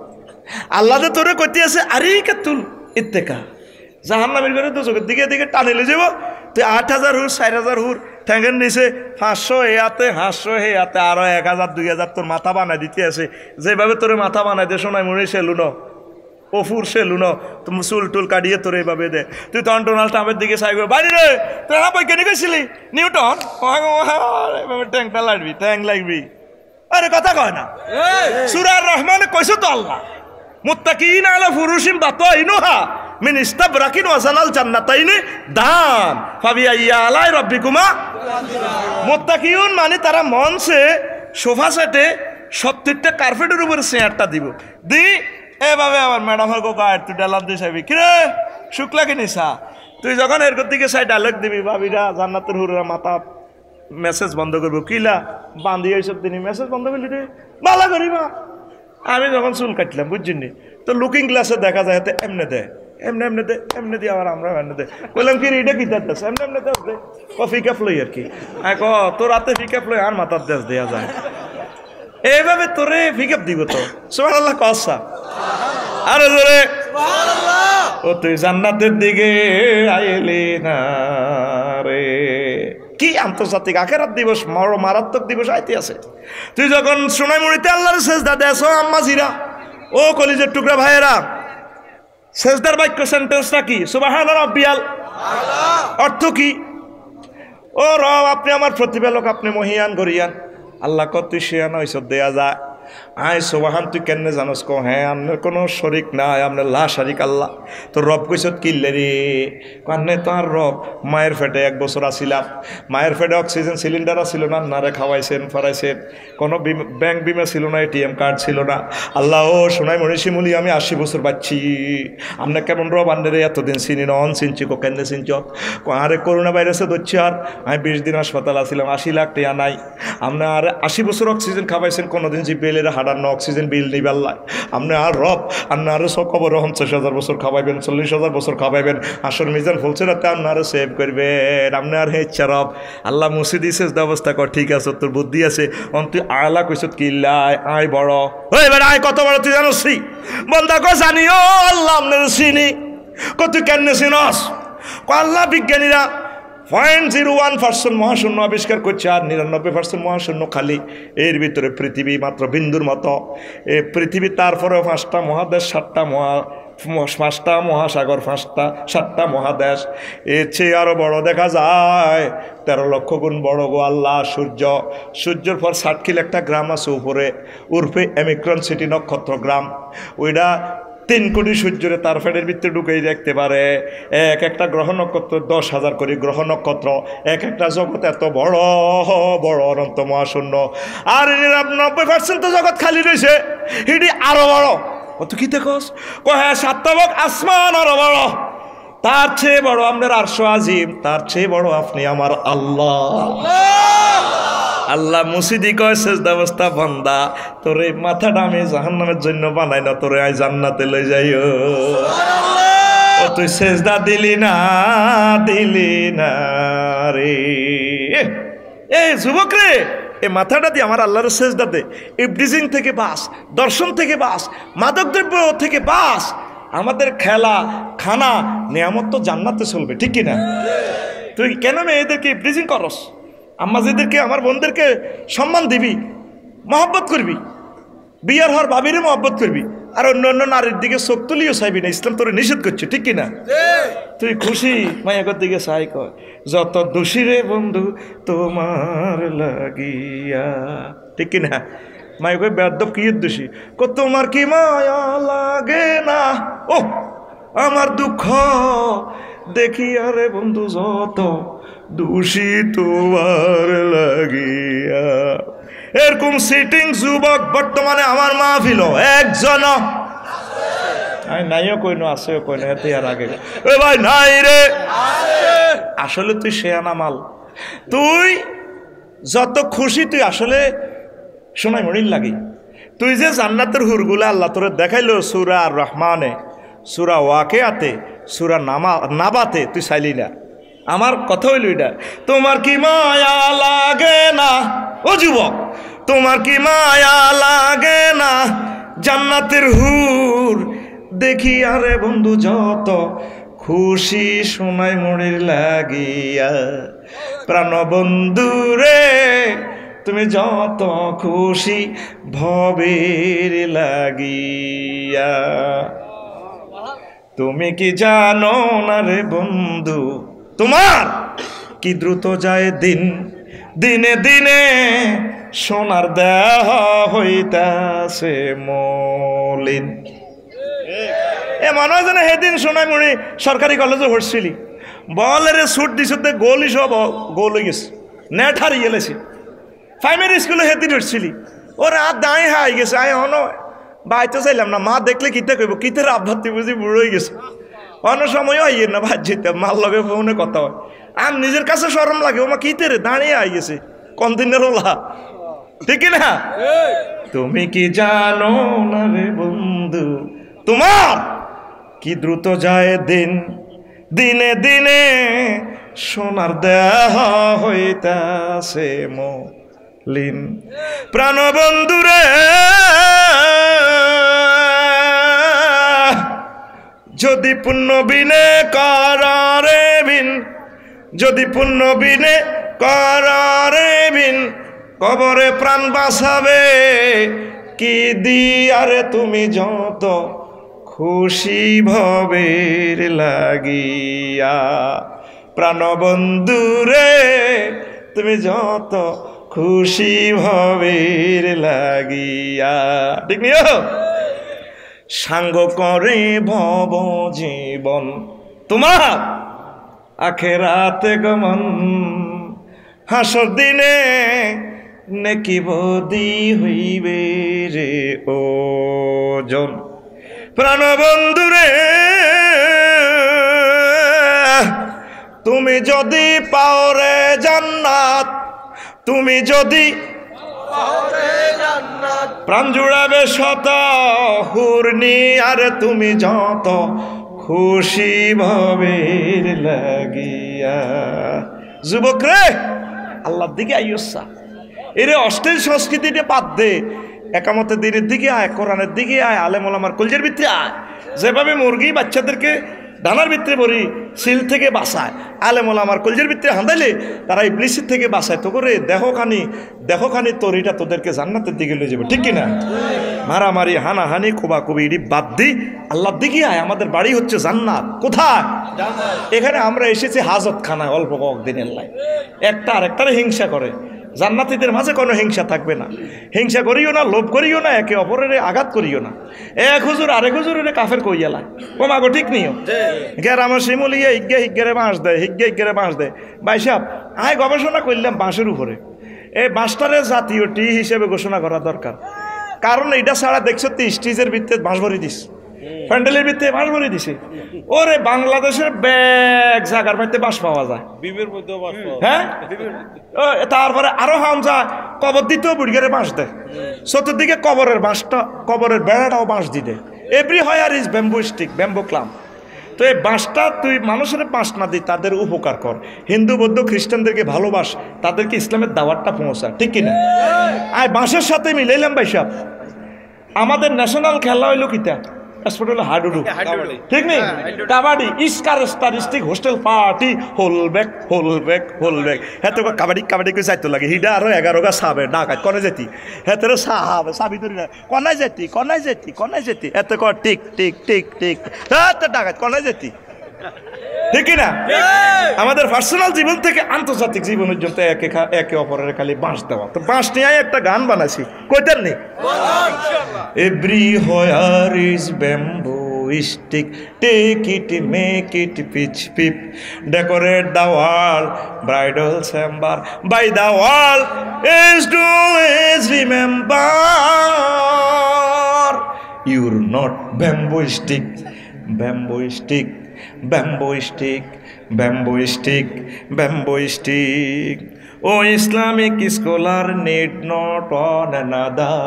আল্লাহ তো তোরে কইতে আছে আরে কাতুল ইত্তেকা জাহান্নামের ঘরে তো চোখের দিকে টানেলে যাব তুই 8000 হুর 4000 হুর ঠ্যাঙ্গের নিচে 500 এতে 500 এতে আরো 1000 2000 তোর মাথা বানাই দিতে আছে যেভাবে তোরে মাথা বানাই দে শোনাই মনে সেলুনো ওফুর সেলুনো তুমি চুল টুল কাটিয়ে তোর এইভাবে দে তুই তখন ডোনাল্ড ট্রাম্পের দিকে চাই বাড়ি রে তুই না বৈজ্ঞানিক হয়েছিলি নিউটন ট্যাঙ্কটা লাগবি ট্যাঙ্ক লাগবি আরে কথা কয় না সূরা রহমানে কইছো তো আল্লাহ মুত্তাকিনা আলা ফুরুশিন বাতাইনুহা মিন ইস্তাবরাকিন ওয়া জানাল জান্নাতাইনি দান ফাবিআইয়া আলাই রাব্বিকুমা মুত্তাকিউন মানে তারা মঞ্চে সোফা সেটে 70টা কার্পেটের উপরে চেয়ারটা দিব দি এভাবে আমার ম্যাডামের কোকায় তুই ডালার দিয়ে চাইবি কিরে শুক্লা কিনিসা তুই যখন এর দিকে চাই ডায়লগ দিবি ভাবিরা জান্নাতের হুরেরা মাথা মেসেজ বন্ধ করবো কিলা বান্ধি এইসব দিনই মেসেজ বন্ধ করলি রে ভালো করিবা আমি যখন চুল কাটলাম বুঝছিনি তো লুকিং গ্লাসে দেখা যায় এতে এমনে দেয় এমনি দিয়ে আবার আমরা এমনি দে বললাম কি এটা কি তার দেশ এমনি দেশ দে কফি ক্যাপ লই আর কি তোর রাতে ফি ক্যাপ লই আর মাথার দেশ দেওয়া যায় এইভাবে তোরে ফি ক্যাপ দিব তো সুবহানাল্লাহ কসা আরে জোরে ও তুই জান্নাতের দিকে আইলি না রে কি আন্তর্জাতিক আখেরাত দিবস মারাত্মক দিবস আইতে আছে তুই যখন সোনাইমুড়িতে আল্লাহর সেজদা দেছ আম্মা জিরা ও কলিজের টুকরা ভাইয়েরা সেজদার বাক্য সেন্টেন্সটা কি সুবহানা রাব্বিয়াল অর্থ কি ও রব আপনি আমার প্রতিপালক আপনি মহিয়ান গরিয়ান আল্লাহ কত তুই শিয়ান হইছ দেয়া যায় আয় সোবাহান তুই কেন জানোস কো হ্যাঁ আপনার কোনো শরিক নাই আপনার লা শারিক আল্লাহ তোর রব কইসত কিনলে রে কান্নে তোর রব মায়ের ফেটে 1 বছর আসিলাম মায়ের ফেটে অক্সিজেন সিলিন্ডার ছিল না নারে খাওয়াইছেন ফরাইছেন কোনো ব্যাংক বিমা ছিল না এটিএম কার্ড ছিল না আল্লাহ ও সোনাই মনীষিমুলি আমি 80 বছর বাচ্ছি আপনি কেমন রব আন্ডারে এতদিন চিনি না চিনছি কো কেন চিনছ আরে করোনা ভাইরাসে ধরছি আর আমি 20 দিন হাসপাতাল আসছিলাম 80 লাখ টাকা নাই আপনি আর 80 বছর অক্সিজেন খাওয়াইছেন কোনোদিন জিপিএলের হাডান্ন অক্সিজেন বিল নিবাল্লাই আপনি আর রব আপনি আরো সব খবর 50,000 বছর খাওয়াইবেন 40,000 বছর খাওয়াইবেন আসর মিজান ফলছে না তা আপনি আরো সেভ করবেন আপনি আর হে ইচ্ছা রব আল্লাহ মুসি দিছে ব্যবস্থা কর ঠিক আছে তোর বুদ্ধি আছে অন তুই আলা কইছত কিল্লাই আয় বড় ওই এবার আয় কত বড় তুই জানোস বন্ধা কো জানি ও আল্লাহ আপনার চিনি কত কেন চিনস আল্লাহ বিজ্ঞানীরা 0.01% মহাশূন্য আবিষ্কার করছে আর 99% মহাশূন্য খালি এর ভিতরে পৃথিবী মাত্র বিন্দুর মতো এই পৃথিবী তারপরে 5টা মহাদেশ 5টা মহাসাগর 7টা মহাদেশ এর চেয়ে আরো বড় দেখা যায় 13 লক্ষ গুণ বড় গো আল্লাহ সূর্যের পর 60 কিলো একটা গ্রাম আছে উপরে উর্ফে এমিক্রন সিটি নক্ষত্র গ্রাম ওইটা 3 কোটি সূর্যরে তার ফেডের ভিতরে ঢুকেই দেখতে পারে। এক একটা গ্রহ নক্ষত্র 10,000 কোটি গ্রহ নক্ষত্র, এক একটা জগৎ এত বড় বড় অনন্ত মহাশূন্য। আর 90% তো জগৎ খালি রয়েছে, এটি আরো বড়। কত কি দেখোস? হ্যাঁ, 7 তবক আসমান আরো বড়, তার চেয়ে বড় আপনার আরশ আজিম, তার চেয়ে বড় আপনি আমার আল্লাহ। আল্লাহ মুসিদি কয় সেজদা অবস্থা বান্দা, তোর এই মাথাটা আমি জাহান্নামের জন্য বানাই না, তোরে আই জান্নাতে লই যাইও। ও তুই সেজদা দিলি না রে। এ যুবক রে, এই মাথাটা দিয়ে আমার আল্লাহর সেজদা দে। ইবলিজিং থেকে বাস, দর্শন থেকে বাস, মাদক দ্রব্য থেকে বাস। আমাদের খেলা খানা নিয়ামত তো জান্নাতে চলবে, ঠিক কিনা? তুই কেন মেয়েদেরকে ইবলিজিং করস? আম্মাজিদেরকে, আমার বোনদেরকে সম্মান দিবি, মহব্বত করবি, বিয়ার হওয়ার ভাবিরে মহব্বত করবি, আর অন্য অন্য নারীর দিকে চোখ তুলিও চাইবি না। ইসলাম তোরে নিষেধ করছে, ঠিক কিনা? তুই খুশি মায়াগর দিকে চাই কয়, যত দোষী রে বন্ধু তোমার লাগিয়া, ঠিক কিনা? মায়া কয় বেয়াদব কি দোষী? তোমার কি মায়া লাগে না? ও আমার দুঃখ দেখি আরে বন্ধু যত দোষী তোমার লাগিয়া। এরকম সিটিং যুবক বর্তমানে আমার মাহফিল একজন নাইও কইনো, আছেও কইনো, এতে আর আগে এ ভাই নাই রে। আসলে তুই শেয়ানা মাল, তুই যত খুশি তুই আসলে শোনাই মরিল লাগি। তুই যে জান্নাতের হুরগুলা আল্লাহ তোরে দেখাইলো সূরা আর রহমানে, সূরা ওয়াকিয়াতে, সূরা নাবাতে, তুই চাইলি না। আমার কথা হইল এটা, তোমার কি মায়া লাগে না? ও যুবক, তোমার কি মায়া লাগে না? জান্নাতের হুর দেখি আরে বন্ধু যত খুশি শোনাই মরির লাগিয়া। প্রাণ বন্ধু রে তুমি যত খুশি ভবের লাগিয়া। তুমি কি জানো না রে বন্ধু, তোমার কি দ্রুত যায় দিন, দিনে দিনে সোনার দেহ হইতাছে মলিন। এ মনে হয় যেন সেদিন সোনাই মুড়ি সরকারি কলেজে হরছিলি, বলের ছুট দিছতে গোলই সব গোল হয়ে গেছে, নেট হারিয়ে গেলেছি। প্রাইমারি স্কুলে সেদিন হরছিলি, ওর আর দাঁড়িয়ে হাই গেছে। আয় হন বাইতে চাইলাম না, মা দেখলে কিতে কইব, কিতের আব্বাতি বুঝি বুড়ো হয়ে গেছে। অন্য সময়ও আইয়ের না ভাত যেতে, মার লগে ফোনে কথা হয়। আর নিজের কাছে শরম লাগে, ও মা কিতে রে দাঁড়িয়ে আই গেছে কোন দিনের ওলা, ঠিক না? তুমি কি জানো না রে বন্ধু, তোমার কি দ্রুত যায় দিন, দিনে দিনে সোনার দেহ হইতাছে মলিন। প্রাণ বন্ধুরে যদি পুণ্য বিনে করারে বিন, যদি পুণ্য বিনে করারে বিন, কবরে প্রাণ বাঁচাবে কি দিয়ারে তুমি যত খুশি ভবের লাগিয়া। প্রাণ বন্ধুরে তুমি যত খুশি ভবের লাগিয়া, ঠিক নিও। সাঙ্গ করে ভব জীবন তোমার আখেরাতে গমন, হাসর দিনে নেকি বদি হইবে রে ওজন। প্রাণ বন্ধুরে তুমি যদি পাও রে জান্নাত, তুমি যদি প্রাণ জুড়াবে শত হুরনি, আর তুমি যত খুশি ভবের লাগিয়া। যুবক রে আল্লাহর দিকে আইসা, এরে অশ্লীল সংস্কৃতিটা বাদ দে, একামতের দিনের দিকে আয়, কোরআনের দিকে আয়, আলেম ওলামার কলজের ভিতরে আয়। যেভাবে মুরগি বাচ্চাদেরকে ডানার ভিতরে ভরি সিল থেকে বাঁচায়, আলেম ওলামার কলজের ভিতরে হাঁদাইলে তারা ইবলিসের থেকে বাঁচায়। তো করে দেহখানি তরিটা তোদেরকে জান্নাতের দিকে লয়ে যাবে, ঠিক কিনা? মারামারি হানাহানি কোবাকুবি ইডি বাদ দি আল্লাহর দিকে আয়। আমাদের বাড়ি হচ্ছে জান্নাত। কোথায়? এখানে আমরা এসেছি হাজত খানায়, অল্প কয়েকদিনের লাই। একটা আরেকটারে হিংসা করে, জান্নাতীদের মাঝে কোনো হিংসা থাকবে না। হিংসা করিও না, লোভ করিও না, একে অপরের আঘাত করিও না। এক হুজুর আরেক হুজুরের কাফের কইয়ালায় ও মাগো ঠিক নিও গ্যারামা শিমুলিয়া হিগ্গে বাঁশ দেয়, হিগ্গে বাঁশ দেয়। ভাই সাহেব আয় গবেষণা করলাম বাঁশের উপরে, এই বাঁশটারে জাতীয় টি হিসেবে ঘোষণা করা দরকার। কারণ এটা ছাড়া দেখছো তো স্টেজের ভিত্তিতে বাঁশ ভরি দিস, প্যান্ডেলের ভিত্তিতে বাঁশ ভরি দিছে। ওরে বাংলাদেশের ব্যাগ জাগার মধ্যে বাঁশ পাওয়া যায়, হ্যাঁ। তারপরে আরো হাম যায় কবর দিতেও বুড়িগারে বাঁশ দেয়, চতুর্দিকে কবরের বাঁশটা, কবরের বেড়াটাও বাঁশ দিতে। Everywhere is bamboo stick, bamboo clam. তো এই বাঁশটা তুই মানুষের বাঁশ না দিই, তাদের উপকার কর। হিন্দু বৌদ্ধ খ্রিস্টানদেরকে ভালোবাস, তাদেরকে ইসলামের দাওয়াতটা পৌঁছা, ঠিক কিনা? আর বাঁশের সাথে মিলাইলাম ভাই সাহেব, আমাদের ন্যাশনাল খেলা হইল কিতা হাডুডু, ঠিক নেই? কাবাডি, স্টারিস্টিক হোস্টেল পার্টি, হোলব্যাক হোলব্যাক হোলব্যাক। হ্যাঁ তো কাবাডি কাবাডি করে যাইতো লাগে, হিডা আরো 11 সাবে ডাকাত কনে যেতি, হ্যাঁ তোর সাহাব সাবি ধরি না কনাই যেতি কনাই যেতি কনাই যেতি, এত কর টিক টিক টিক টিক, হ্যাঁ তো ডাকাত কনাই যেতি, ঠিক না? আমাদের পার্সোনাল জীবন থেকে আন্তর্জাতিক জীবন পর্যন্ত একে অপরের খালি বাঁশ দেওয়া। তো বাঁশ নিয়ে একটা গান বানাইছি, কইতেন নি? Everywhere is bamboo stick, take it make it pitch pip, decorate the wall bridal chamber, by the wall is to is remember your not bamboo stick, bamboo stick, bamboo stick, bamboo stick, bamboo stick. Oh, Islamic scholar need not one another.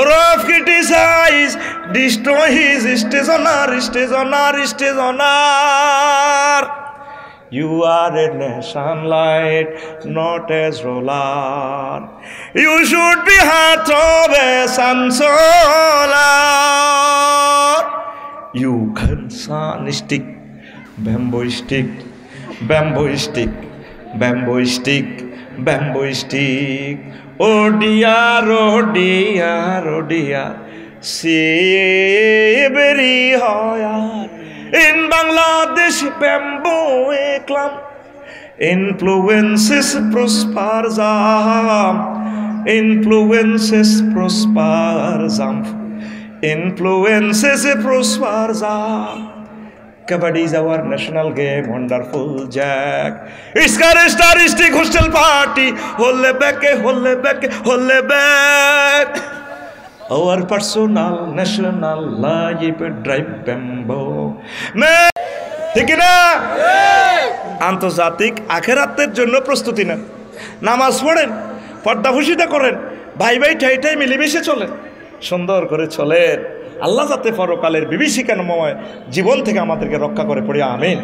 Rough criticize, destroy his stage honor. You are a nation light, not as roller. You should be heart of a sun solar. You can sun stick, bamboo stick, bamboo stick, bamboo stick, bamboo stick. Oh dear, oh dear, oh dear, see very high. In Bangladesh, bamboo clump influences prosperism, influences prosperism. Influences prosperism. Kabaddi is our national game, wonderful Jack. It's characteristic hostel party. Holle back, holle back, holle back. Our personal national life drive bamboo. ঠিক না? আন্তর্জাতিক আখেরাতের জন্য প্রস্তুতি নেন, নামাজ পড়েন, পর্দাফুসিতা করেন, ভাই ভাই ঠাই ঠাই মিলেমিশে চলেন, সুন্দর করে চলেন। আল্লাহ যাতে পরকালের বিভীষিকাময় জীবন থেকে আমাদেরকে রক্ষা করে পড়ে, আমিন।